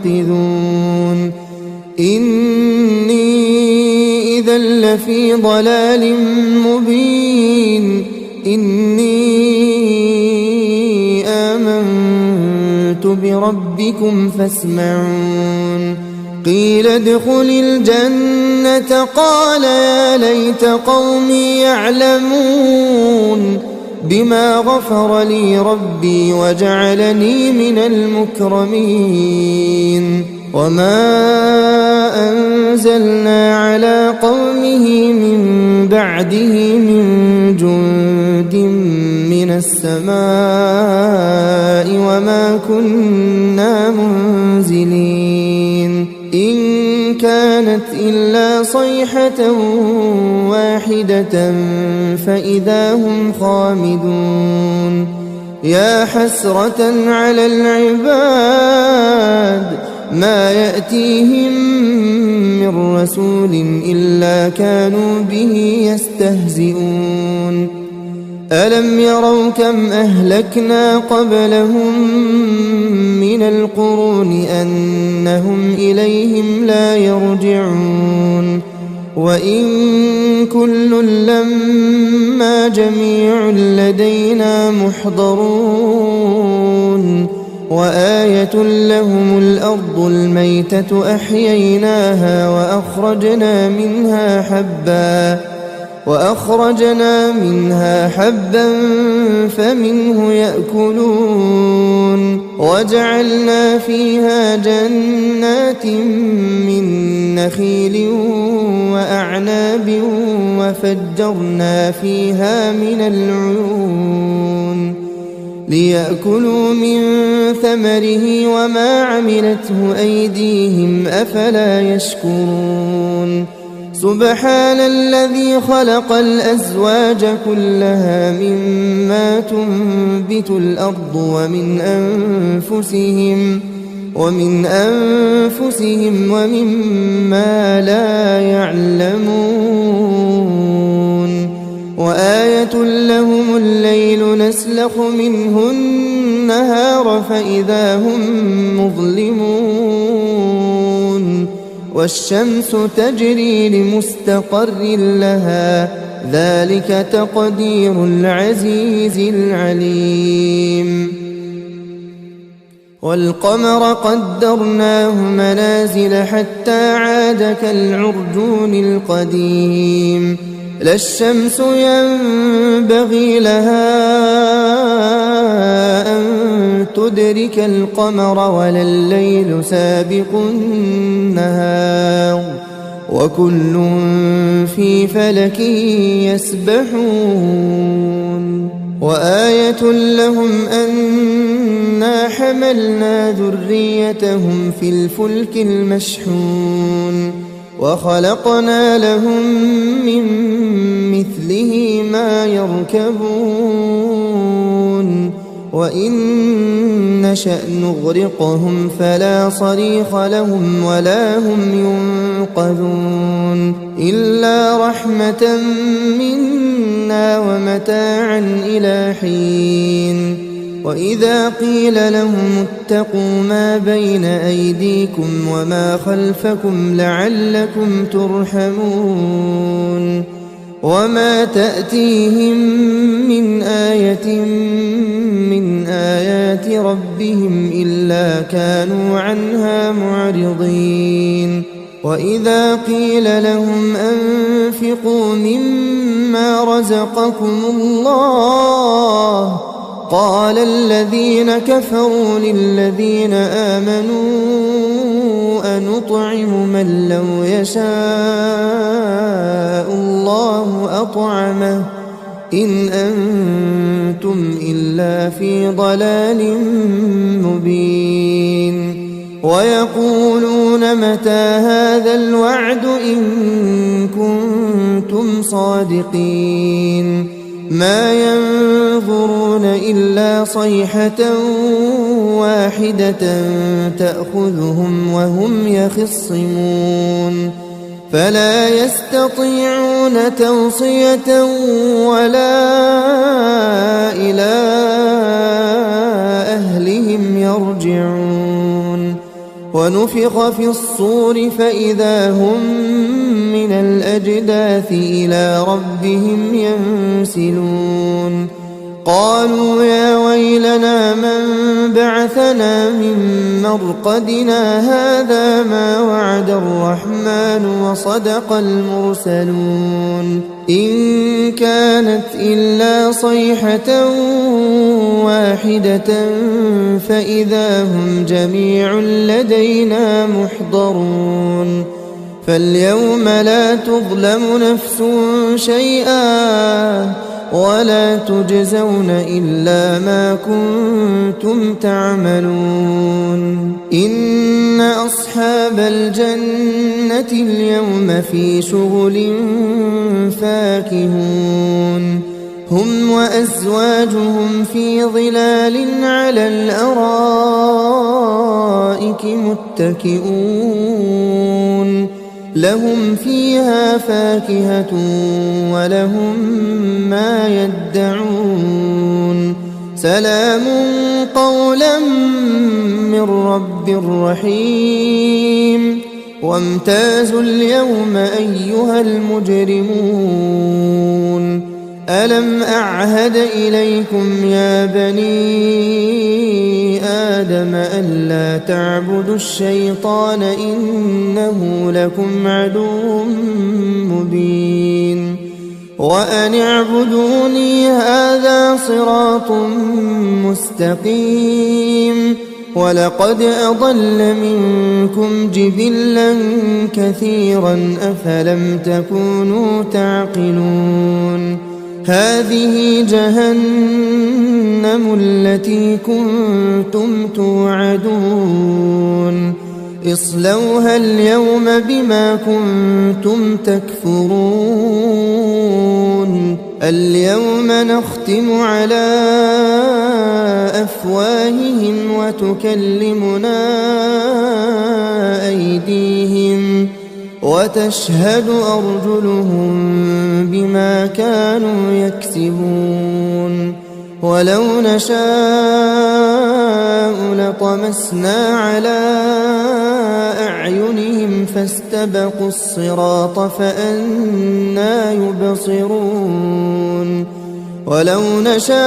ينقذون إني لفي ضلال مبين إني آمنت بربكم فاسمعون قيل ادخل الجنة قال يا ليت قومي يعلمون بما غفر لي ربي وجعلني من المكرمين وما أنزلنا على قومه من بعده من جند من السماء وما كنا منزلين إن كانت إلا صيحة واحدة فإذا هم خامدون يا حسرة على العباد ما يأتيهم من رسول إلا كانوا به يستهزئون ألم يروا كم أهلكنا قبلهم من القرون أنهم إليهم لا يرجعون وإن كل لما جميع لدينا محضرون وآية لهم الأرض الميتة أحييناها وأخرجنا منها حبا فمنه يأكلون وجعلنا فيها جنات من نخيل وأعناب وفجرنا فيها من العيون ليأكلوا من ثمره وما عملته أيديهم أفلا يشكرون سبحان الذي خلق الأزواج كلها مما تنبت الأرض ومن أنفسهم ومما لا يعلمون وآية لهم الليل نسلخ منه النهار فإذا هم مظلمون والشمس تجري لمستقر لها ذلك تقدير العزيز العليم والقمر قدرناه منازل حتى عاد كالعرجون القديم لا الشمس ينبغي لها أن تدرك القمر ولا الليل سابق النهار وكل في فلك يسبحون وآية لهم أنا حملنا ذريتهم في الفلك المشحون وخلقنا لهم من مثله ما يركبون وإن نشأ نغرقهم فلا صريخ لهم ولا هم ينقذون إلا رحمة منا ومتاعا إلى حين وإذا قيل لهم اتقوا ما بين أيديكم وما خلفكم لعلكم ترحمون وما تأتيهم من آية من آيات ربهم إلا كانوا عنها معرضين وإذا قيل لهم أنفقوا مما رزقكم الله قال الذين كفروا للذين آمنوا أنطعم من لو يشاء الله أطعمه إن أنتم إلا في ضلال مبين ويقولون متى هذا الوعد إن كنتم صادقين ما ينظرون إلا صيحة واحدة تأخذهم وهم يخصمون فلا يستطيعون توصية ولا إلى أهلهم يرجعون ونفخ في الصور فإذا هم من من الأجداث إلى ربهم ينسلون قالوا يا ويلنا من بعثنا من مرقدنا هذا ما وعد الرحمن وصدق المرسلون إن كانت إلا صيحة واحدة فإذا هم جميع لدينا محضرون فاليوم لا تظلم نفس شيئا ولا تجزون إلا ما كنتم تعملون إن أصحاب الجنة اليوم في شغل فاكهون هم وأزواجهم في ظلال على الأرائك متكئون لهم فيها فاكهة ولهم ما يدعون سلام قولا من رب رحيم وامتازوا اليوم أيها المجرمون ألم أعهد إليكم يا بني آدم ألا تعبدوا الشيطان إنه لكم عدو مبين وأن اعبدوني هذا صراط مستقيم ولقد أضل منكم جبلا كثيرا أفلم تكونوا تعقلون هذه جهنم التي كنتم توعدون اصلوها اليوم بما كنتم تكفرون اليوم نختم على أفواههم وتكلمنا أيديهم وتشهد أرجلهم بما كانوا يكسبون ولو نشاء لطمسنا على أعينهم فاستبقوا الصراط فأنى يبصرون ولو نشاء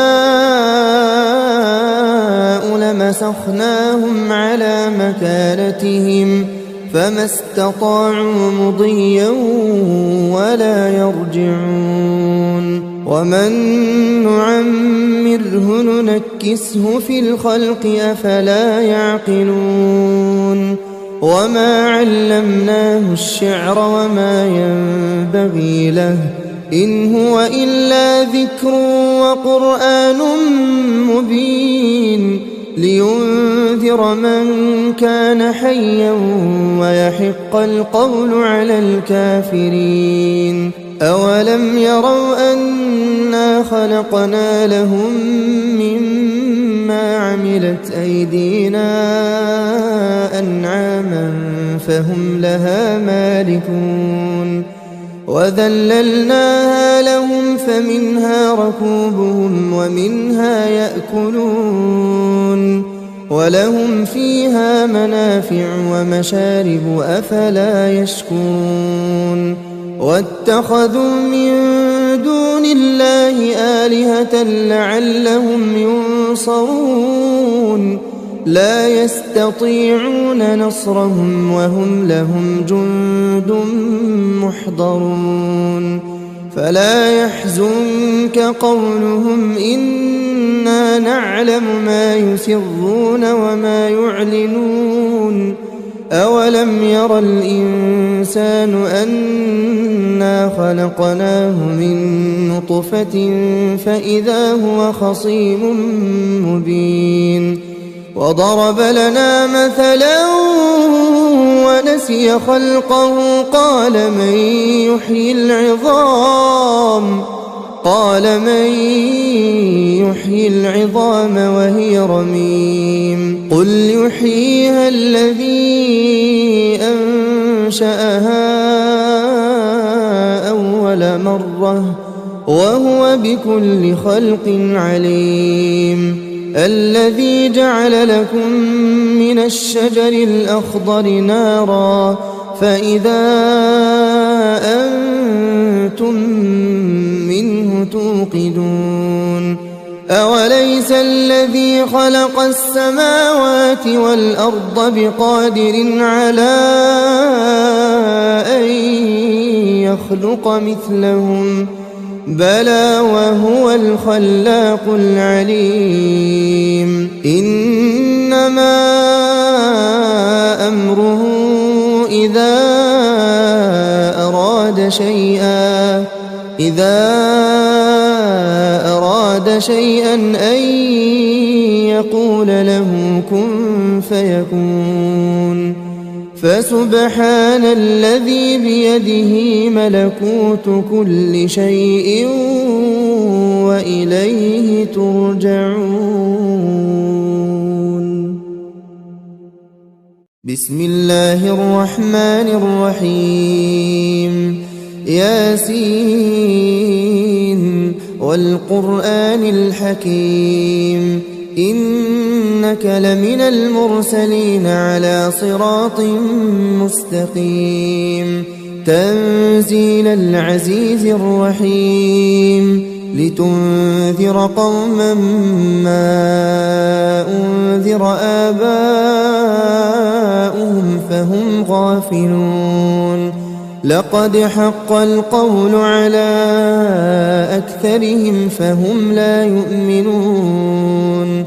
لمسخناهم على مكانتهم فما استطاعوا مضيا ولا يرجعون ومن نعمره ننكسه في الخلق أفلا يعقلون وما علمناه الشعر وما ينبغي له إن هو إلا ذكر وقرآن مبين لينذر من كان حيا ويحق القول على الكافرين أولم يروا أنا خلقنا لهم مما عملت أيدينا أنعاما فهم لها مالكون وذللناها لهم فمنها ركوبهم ومنها يأكلون ولهم فيها منافع ومشارب أفلا يشكرون واتخذوا من دون الله آلهة لعلهم ينصرون لا يستطيعون نصرهم وهم لهم جند محضرون فلا يحزنك قولهم إنا نعلم ما يسرون وما يعلنون أولم ير الإنسان أنا خلقناه من نطفة فإذا هو خصيم مبين وضرب لنا مثلا ونسي خلقه قال من يحيي العظام وهي رميم قل يحييها الذي أنشأها أول مرة وهو بكل خلق عليم الذي جعل لكم من الشجر الأخضر نارا فإذا أنتم منه توقدون أوليس الذي خلق السماوات والأرض بقادر على أن يخلق مثلهم بلى وهو الخلاق العليم إنما أمره إذا أراد شيئا أن يقول له كن فيكون فسبحان الذي بيده ملكوت كل شيء وإليه ترجعون بسم الله الرحمن الرحيم ياسين والقرآن الحكيم إنك لمن المرسلين على صراط مستقيم تنزيل العزيز الرحيم لتنذر قوما ما أنذر آباؤهم فهم غافلون لقد حق القول على أكثرهم فهم لا يؤمنون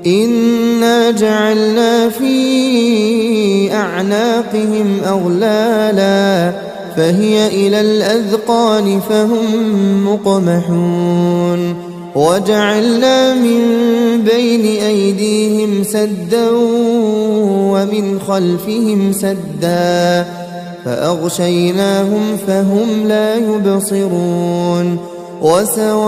إنا جعلنا في أعناقهم أغلالا فهي إلى الأذقان فهم مقمحون وجعلنا من بين أيديهم سدا ومن خلفهم سدا فأغشيناهم فهم لا يبصرون وسواء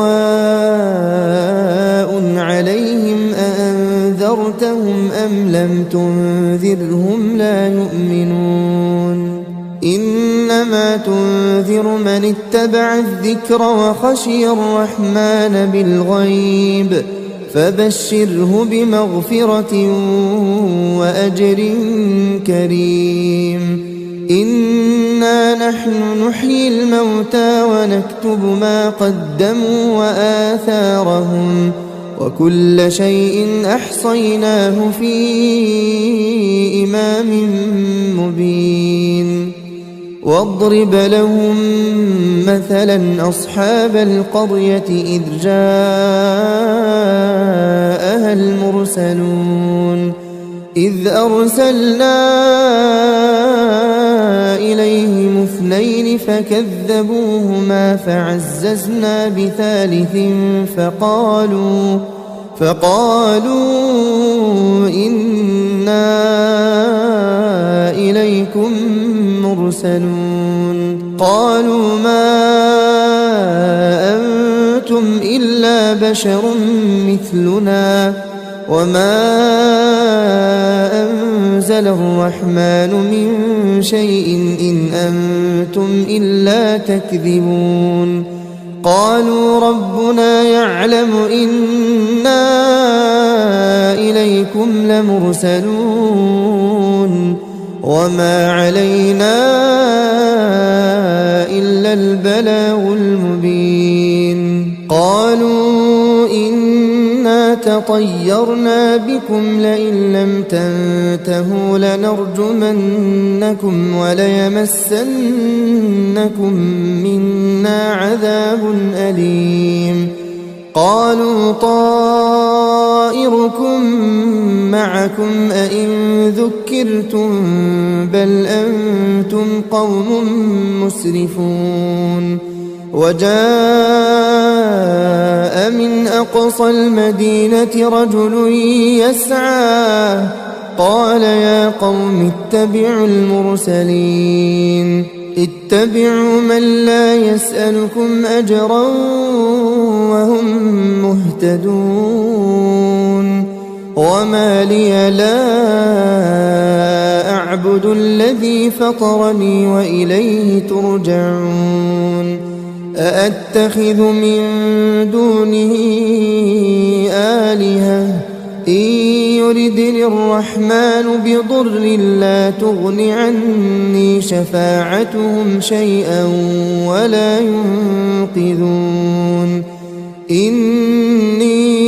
عليهم أأنذرتهم أم لم تنذرهم لا يؤمنون إنما تنذر من اتبع الذكر وخشي الرحمن بالغيب فبشره بمغفرة وأجر كريم إنا نحن نحيي الموتى ونكتب ما قدموا وآثارهم وكل شيء أحصيناه في إمام مبين واضرب لهم مثلا أصحاب القرية إذ جاءها المرسلون إذ أرسلنا إليهم اثنين فكذبوهما فعززنا بثالث فقالوا إنا إليكم مرسلون قالوا ما أنتم إلا بشر مثلنا وما أنزل الرحمن من شيء إن أنتم إلا تكذبون قالوا ربنا يعلم إنا إليكم لمرسلون وما علينا إلا البلاغ المبين قالوا إنا تطيرنا بكم لئن لم تنتهوا لنرجمنكم وليمسنكم منا عذاب أليم قالوا طائركم معكم أئن ذكرتم بل أنتم قوم مسرفون وجاء من أقصى المدينة رجل يسعى قال يا قوم اتبعوا المرسلين اتبعوا من لا يسألكم أجرا وهم مهتدون وما لي لا أعبد الذي فطرني وإليه ترجعون أأتخذ من دونه آلهة إن يردني الرحمن بضر لا تغن عني شفاعتهم شيئا ولا ينقذون إني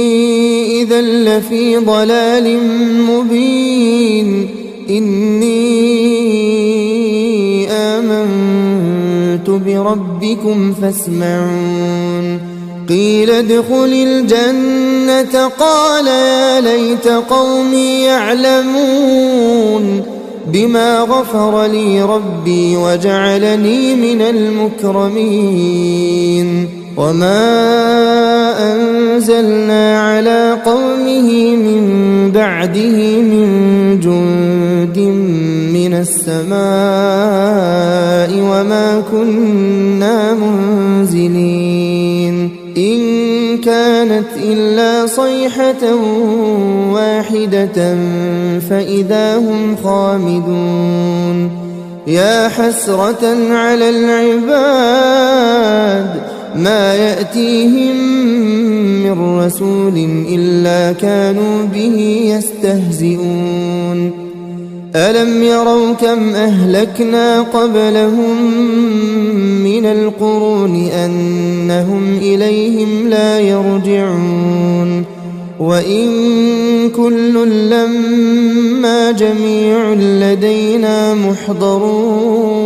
إذا لفي ضلال مبين إني آمنت بربكم فاسمعون قيل ادخل الجنة قال يا ليت قومي يعلمون بما غفر لي ربي وجعلني من المكرمين وما أنزلنا على قومه من بعده من جند من السماء وما كنا منزلين إن كانت إلا صيحة واحدة فإذا هم خامدون يا حسرة على العباد ما يأتيهم من رسول إلا كانوا به يستهزئون ألم يروا كم أهلكنا قبلهم من القرون أنهم إليهم لا يرجعون وإن كل لما جميع لدينا محضرون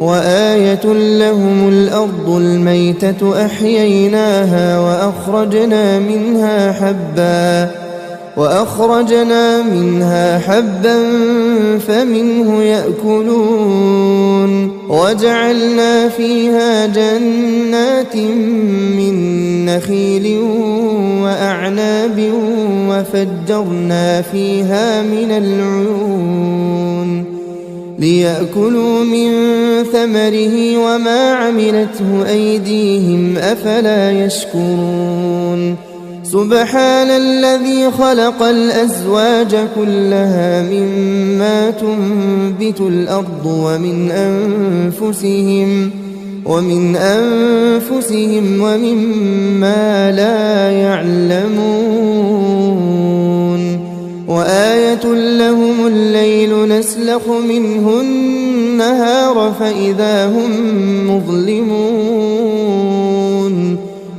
وآية لهم الأرض الميتة أحييناها وأخرجنا منها حبا فمنه يأكلون وجعلنا فيها جنات من نخيل وأعناب وفجرنا فيها من العيون ليأكلوا من ثمره وما عملته أيديهم أفلا يشكرون سبحان الذي خلق الأزواج كلها مما تنبت الأرض ومن أنفسهم ومما لا يعلمون وآية لهم الليل نسلخ منه النهار فإذا هم مظلمون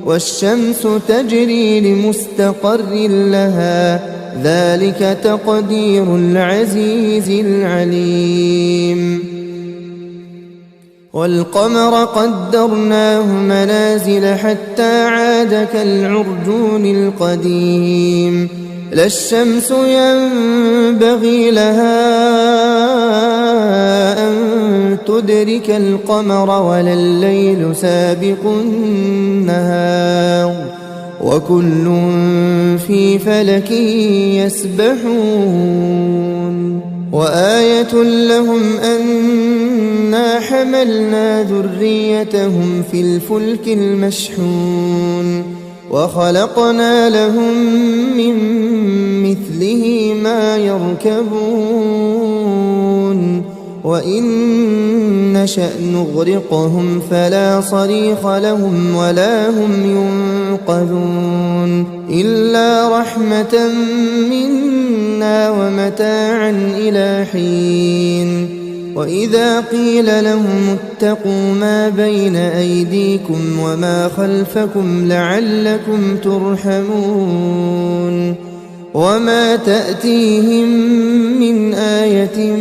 والشمس تجري لمستقر لها ذلك تقدير العزيز العليم والقمر قدرناه منازل حتى عاد كالعرجون القديم لا الشمس ينبغي لها أن تدرك القمر ولا الليل سابق النهار وكل في فلك يسبحون وآية لهم أنا حملنا ذريتهم في الفلك المشحون وخلقنا لهم من مثله ما يركبون وإن نشأ نغرقهم فلا صريخ لهم ولا هم ينقذون إلا رحمة منا ومتاعا إلى حين وإذا قيل لهم اتقوا ما بين أيديكم وما خلفكم لعلكم ترحمون وما تأتيهم من آية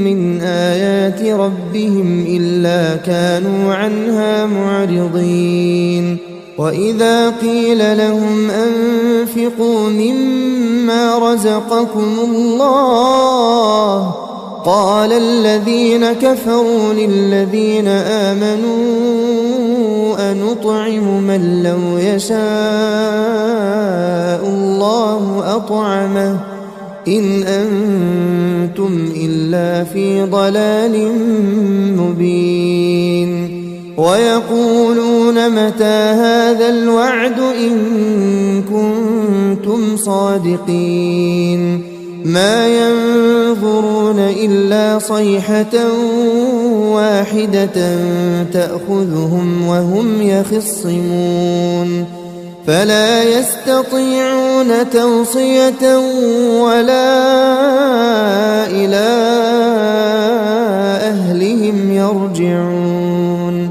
من آيات ربهم إلا كانوا عنها معرضين وإذا قيل لهم أنفقوا مما رزقكم الله قال الذين كفروا للذين آمنوا أنطعم من لو يشاء الله أطعمه إن أنتم إلا في ضلال مبين ويقولون متى هذا الوعد إن كنتم صادقين ما ينظرون إلا صيحة واحدة تأخذهم وهم يخصمون فلا يستطيعون توصية ولا إلى أهلهم يرجعون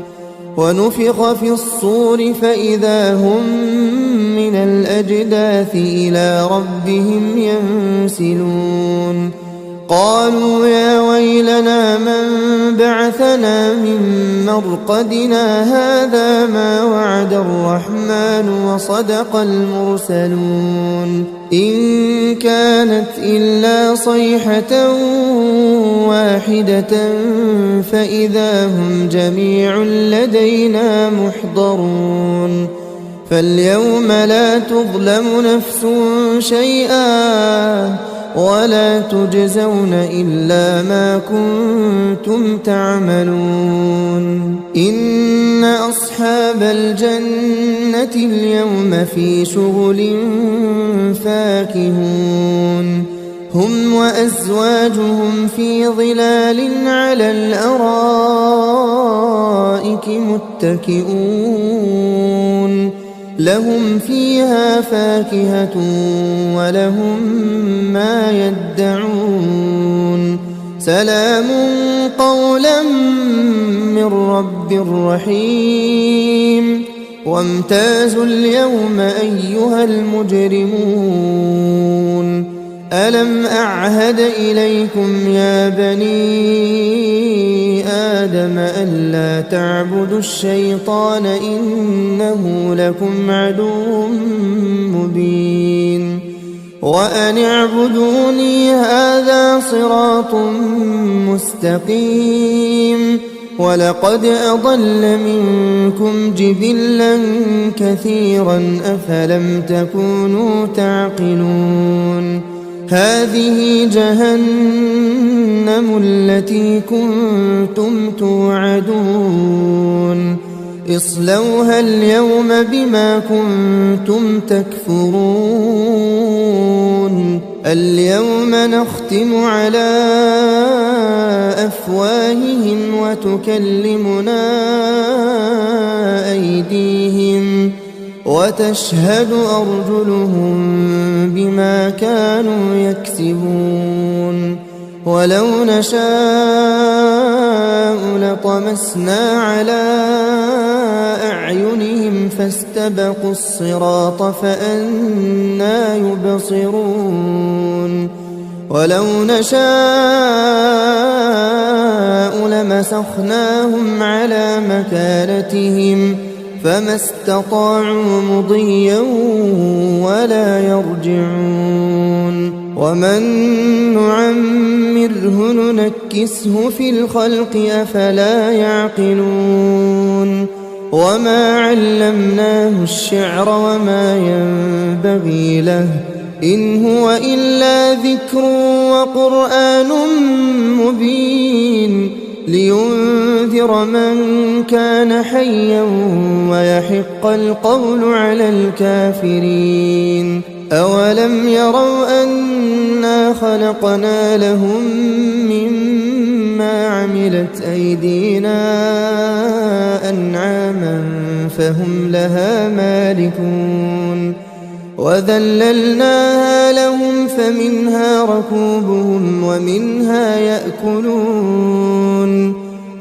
ونفخ في الصور فإذا هم من الأجداث إلى ربهم ينسلون قالوا يا ويلنا من بعثنا من مرقدنا هذا ما وعد الرحمن وصدق المرسلون إن كانت إلا صيحة واحدة فإذا هم جميع لدينا محضرون فاليوم لا تظلم نفس شيئا ولا تجزون إلا ما كنتم تعملون إن أصحاب الجنة اليوم في شغل فاكهون هم وأزواجهم في ظلال على الأرائك متكئون لهم فيها فاكهة ولهم ما يدعون سلام قولا من رب رحيم وامتازوا اليوم أيها المجرمون ألم أعهد إليكم يا بني آدم ألا تعبدوا الشيطان إنه لكم عدو مبين وأن اعبدوني هذا صراط مستقيم ولقد أضل منكم جبلا كثيرا أفلم تكونوا تعقلون هذه جهنم التي كنتم توعدون اصلوها اليوم بما كنتم تكفرون اليوم نختم على أفواههم وتكلمنا أيديهم وتشهد أرجلهم بما كانوا يكسبون ولو نشاء لطمسنا على أعينهم فاستبقوا الصراط فأنى يبصرون ولو نشاء لمسخناهم على مكانتهم فما استطاعوا مضيا ولا يرجعون ومن نعمره ننكسه في الخلق أفلا يعقلون وما علمناه الشعر وما ينبغي له إن هو إلا ذكر وقرآن مبين لينذر من كان حيا ويحق القول على الكافرين أولم يروا أنا خلقنا لهم مما عملت أيدينا أنعاما فهم لها مالكون وذللناها لهم فمنها ركوبهم ومنها يأكلون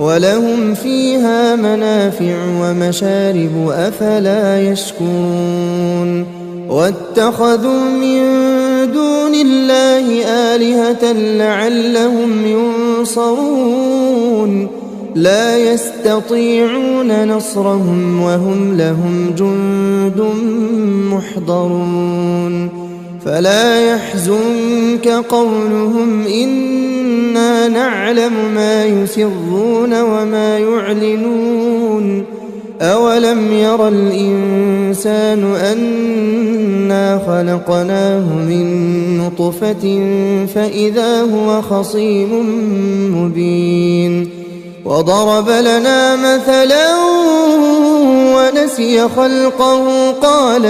ولهم فيها منافع ومشارب أفلا يشكون واتخذوا من دون الله آلهة لعلهم ينصرون لا يستطيعون نصرهم وهم لهم جند محضرون فلا يحزنك قولهم إنا نعلم ما يسرون وما يعلنون أولم ير الإنسان أنا خلقناه من نطفة فإذا هو خصيم مبين وضرب لنا مثلا ونسي خلقه قال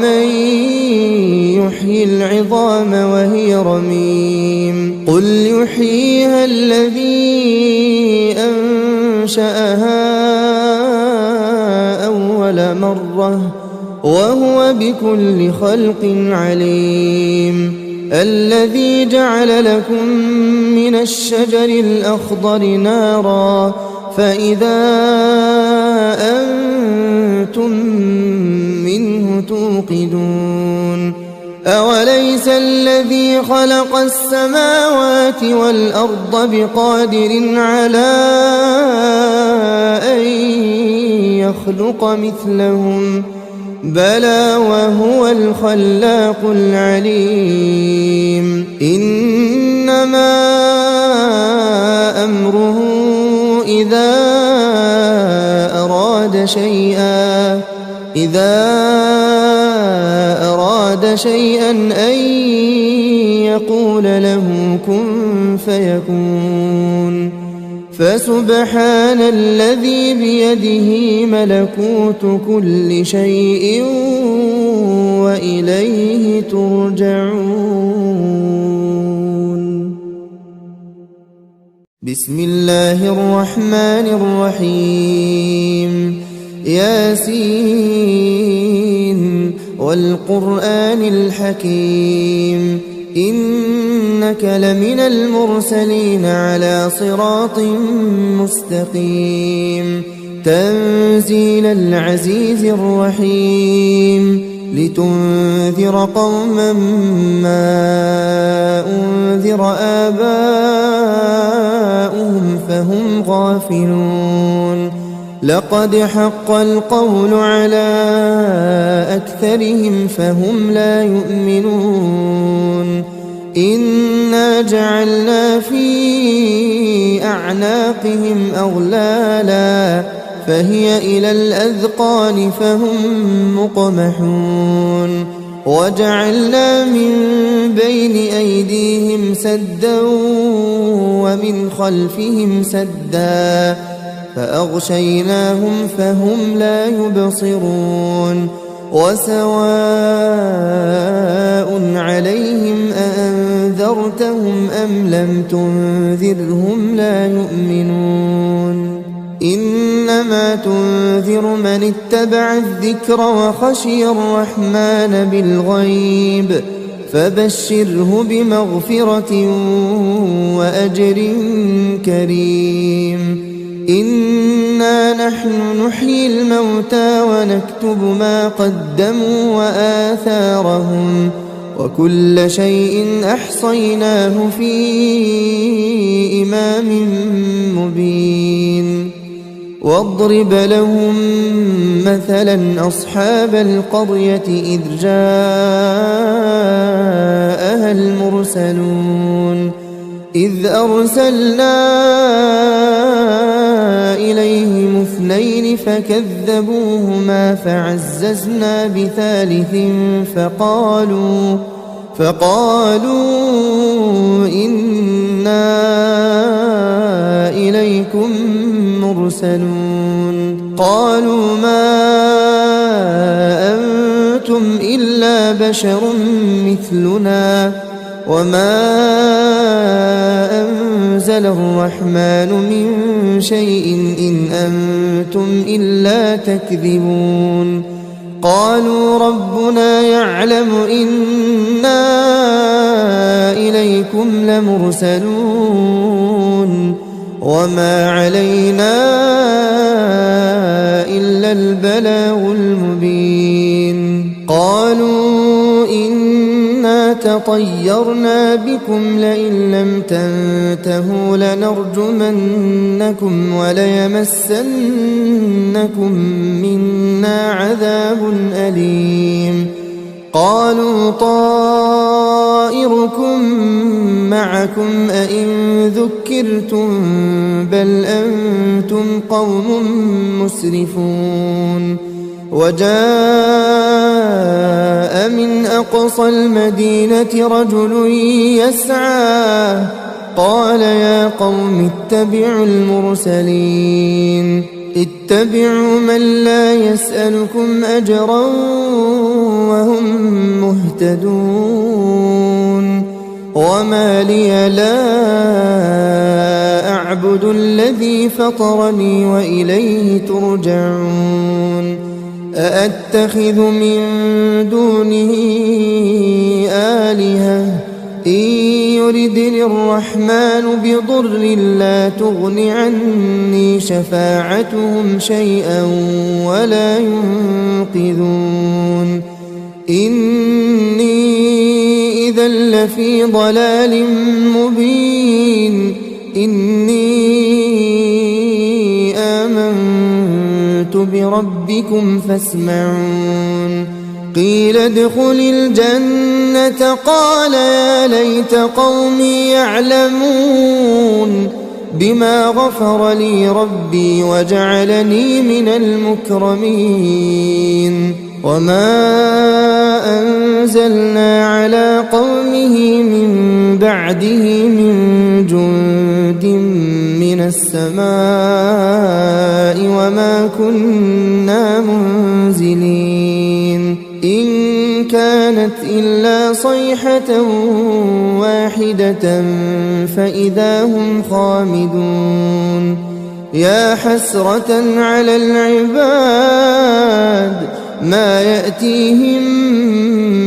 من يحيي العظام وهي رميم قل يحييها الذي أنشأها مرة وهو بكل خلق عليم الذي جعل لكم من الشجر الأخضر نارا فإذا أنتم منه توقدون أوليس الذي خلق السماوات والأرض بقادر على أن يخلق مثلهم بلى وهو الخلاق العليم إنما أمره إذا أراد شيئا أن يقول له كن فيكون فسبحان الذي بيده ملكوت كل شيء وإليه ترجعون. بسم الله الرحمن الرحيم ياسين والقرآن الحكيم إنك لمن المرسلين على صراط مستقيم تنزيل العزيز الرحيم لتنذر قوما ما أنذر آباؤهم فهم غافلون لقد حق القول على أكثرهم فهم لا يؤمنون إنا جعلنا في أعناقهم أغلالا فهي إلى الأذقان فهم مقمحون وجعلنا من بين أيديهم سدا ومن خلفهم سدا فأغشيناهم فهم لا يبصرون وسواء عليهم أأنذرتهم أم لم تنذرهم لا يؤمنون إنما تنذر من اتبع الذكر وخشي الرحمن بالغيب فبشره بمغفرة وأجر كريم إنا نحن نحيي الموتى ونكتب ما قدموا وآثارهم وكل شيء أحصيناه في إمام مبين واضرب لهم مثلا أصحاب القرية إذ جاءها المرسلون إذ أرسلنا إليهم اثنين فكذبوهما فعززنا بثالث فقالوا إنا إليكم مرسلون قالوا ما أنتم إلا بشر مثلنا وما أنزل الرحمن من شيء إن أنتم إلا تكذبون قالوا ربنا يعلم إنا إليكم لمرسلون وما علينا إلا البلاغ المبين قالوا إنا تطيرنا بكم لئن لم تنتهوا لنرجمنكم وليمسنكم منا عذاب أليم قالوا طائركم معكم أئن ذكرتم بل أنتم قوم مسرفون وجاء من أقصى المدينة رجل يسعى قال يا قوم اتبعوا المرسلين اتبعوا من لا يسألكم أجرا وهم مهتدون وما لي لا أعبد الذي فطرني وإليه ترجعون أأتخذ من دونه آلهة إن يردني الرحمن بضر لا تغن عني شفاعتهم شيئا ولا ينقذون إني إذا لفي ضلال مبين إني آمنت بربكم فاسمعون قيل ادخل الجنة قال يا ليت قومي يعلمون بما غفر لي ربي وجعلني من المكرمين وما أنزلنا على قومه من بعده من جند من السماء وما كنا منزلين إن كانت إلا صيحة واحدة فإذا هم خامدون يا حسرة على العباد ما يأتيهم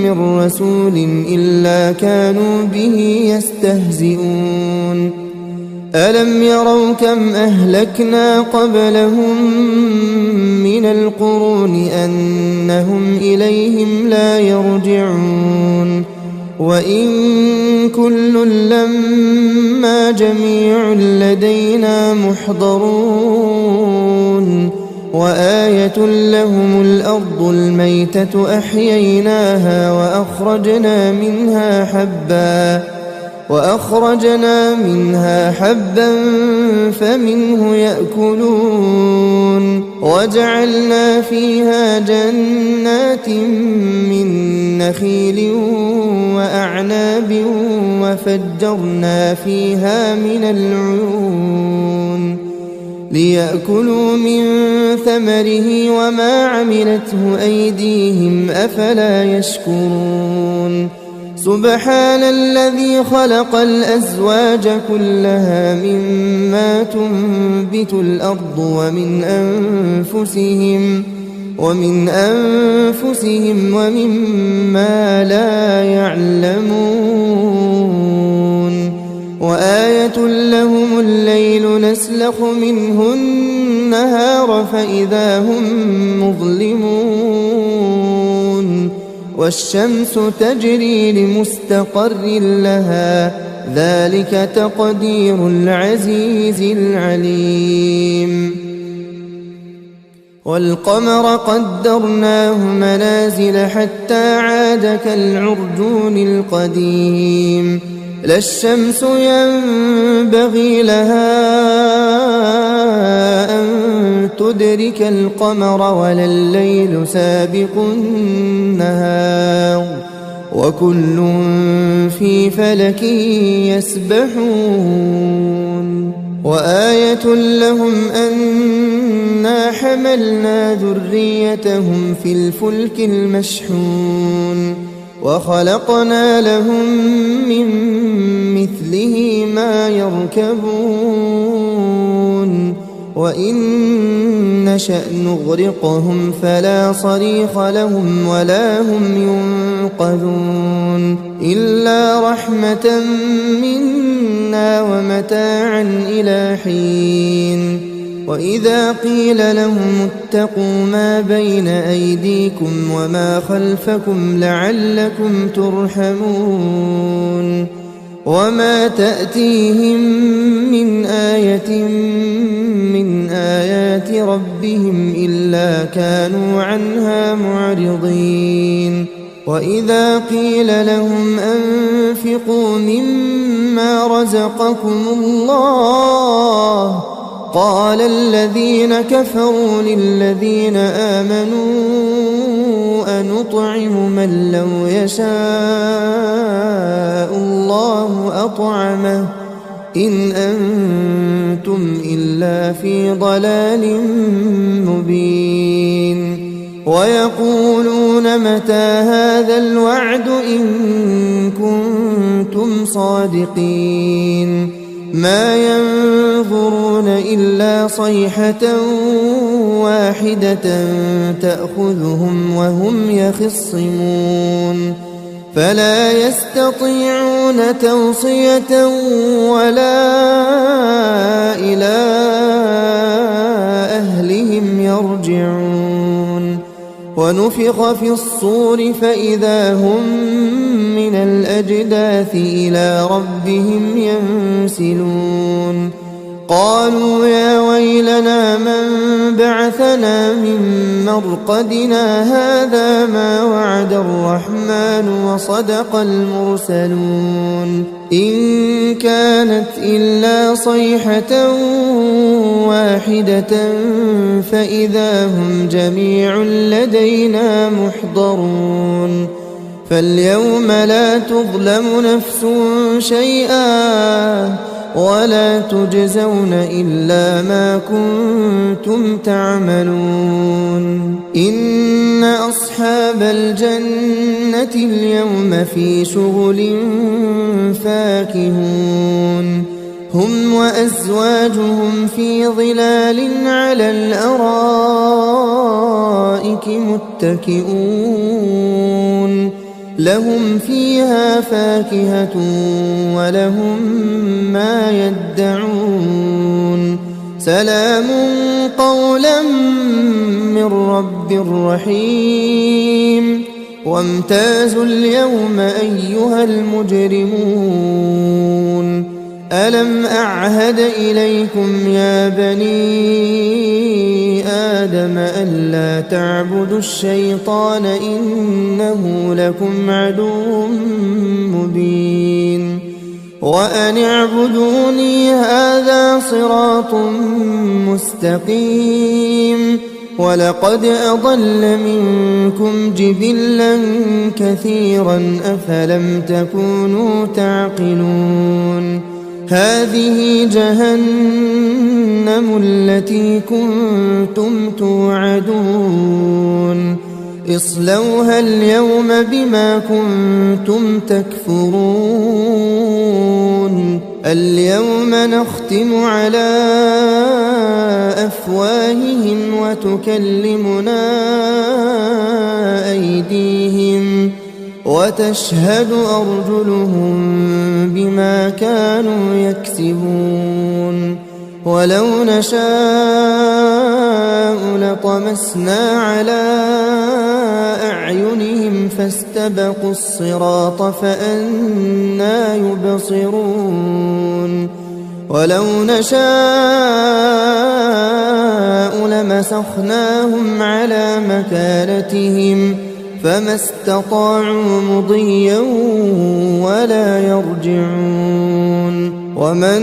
من رسول إلا كانوا به يستهزئون ألم يروا كم أهلكنا قبلهم من القرون أنهم إليهم لا يرجعون وإن كل لما جميع لدينا محضرون وآية لهم الأرض الميتة أحييناها وأخرجنا منها حبا فمنه يأكلون وجعلنا فيها جنات من نخيل وأعناب وفجرنا فيها من العيون ليأكلوا من ثمره وما عملته أيديهم أفلا يشكرون سبحان الذي خلق الأزواج كلها مما تنبت الأرض ومن أنفسهم ومما لا يعلمون وآية لهم الليل نسلخ منه النهار فإذا هم مظلمون والشمس تجري لمستقر لها ذلك تقدير العزيز العليم والقمر قدرناه منازل حتى عاد كالعرجون القديم لا الشمس ينبغي لها أن تدرك القمر ولا الليل سابق النهار وكل في فلك يسبحون وآية لهم أنا حملنا ذريتهم في الفلك المشحون وخلقنا لهم من مثله ما يركبون وإن نشأ نغرقهم فلا صريخ لهم ولا هم ينقذون إلا رحمة منا ومتاعا إلى حين وإذا قيل لهم اتقوا ما بين أيديكم وما خلفكم لعلكم ترحمون وما تأتيهم من آية من آيات ربهم إلا كانوا عنها معرضين وإذا قيل لهم أنفقوا مما رزقكم الله قال الذين كفروا للذين آمنوا أنطعم من لو يشاء الله أطعمه إن أنتم إلا في ضلال مبين ويقولون متى هذا الوعد إن كنتم صادقين ما ينظرون إلا صيحة واحدة واحدة تأخذهم وهم يخصمون فلا يستطيعون توصية ولا إلى أهلهم يرجعون ونفخ في الصور فإذا هم من الأجداث إلى ربهم ينسلون قالوا يا ويلنا من بعثنا من مرقدنا هذا ما وعد الرحمن وصدق المرسلون إن كانت إلا صيحة واحدة فإذا هم جميع لدينا محضرون فاليوم لا تظلم نفس شيئا ولا تجزون إلا ما كنتم تعملون إن أصحاب الجنة اليوم في شغل فاكهون هم وأزواجهم في ظلال على الأرائك متكئون لهم فيها فاكهة ولهم ما يدعون سلام قولا من رب رحيم وامتازوا اليوم أيها المجرمون ألم أعهد إليكم يا بني آدم ألا تعبدوا الشيطان إنه لكم عدو مبين وأن اعبدوني هذا صراط مستقيم ولقد أضل منكم جبلا كثيرا أفلم تكونوا تعقلون هذه جهنم التي كنتم توعدون اصلوها اليوم بما كنتم تكفرون اليوم نختم على أفواههم وتكلمنا أيديهم وتشهد أرجلهم بما كانوا يكسبون ولو نشاء لطمسنا على أعينهم فاستبقوا الصراط فأنى يبصرون ولو نشاء لمسخناهم على مكانتهم فما استطاعوا مضيا ولا يرجعون ومن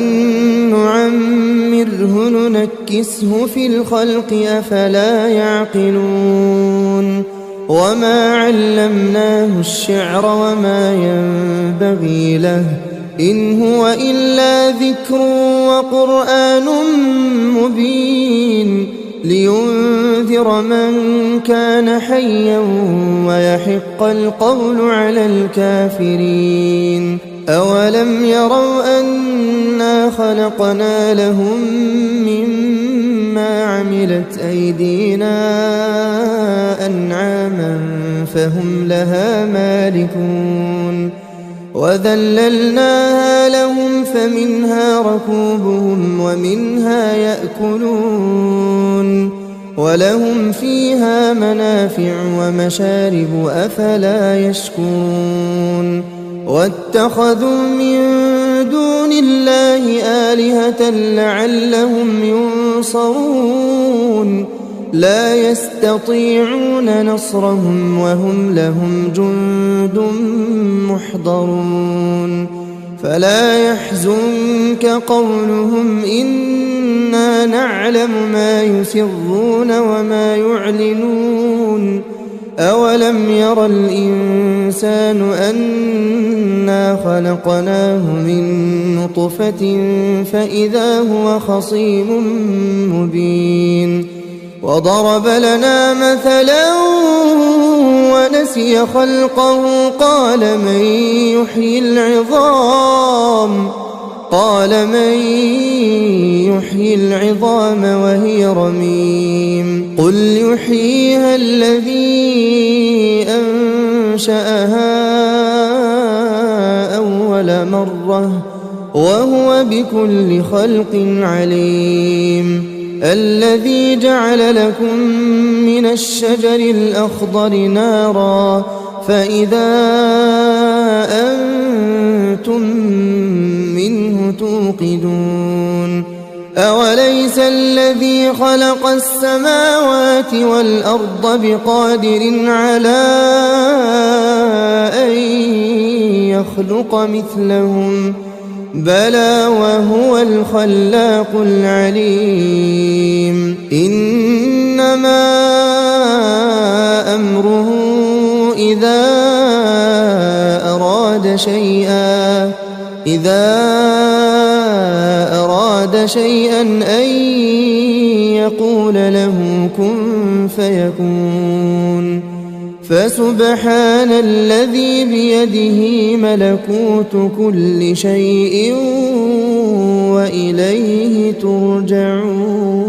نعمره ننكسه في الخلق أفلا يعقلون وما علمناه الشعر وما ينبغي له إن هو إلا ذكر وقرآن مبين لينذر من كان حيا ويحق القول على الكافرين أولم يروا أنا خلقنا لهم مما عملت أيدينا أنعاما فهم لها مالكون وذللناها لهم فمنها ركوبهم ومنها يأكلون ولهم فيها منافع ومشارب أفلا يشكرون واتخذوا من دون الله آلهة لعلهم ينصرون لا يستطيعون نصرهم وهم لهم جند محضرون فلا يحزنك قولهم إنا نعلم ما يسرون وما يعلنون أولم ير الإنسان أنا خلقناه من نطفة فإذا هو خصيم مبين وضرب لنا مثلا ونسي خلقه قال من يحيي العظام وهي رميم قل يحييها الذي أنشأها أول مرة وهو بكل خلق عليم الذي جعل لكم من الشجر الأخضر نارا فإذا أنتم منه توقدون أوليس الذي خلق السماوات والأرض بقادر على أن يخلق مثلهم بلى وهو الخلاق العليم إنما أمره إذا أراد شيئا أن يقول له كن فيكون فسبحان الذي بيده ملكوت كل شيء وإليه ترجعون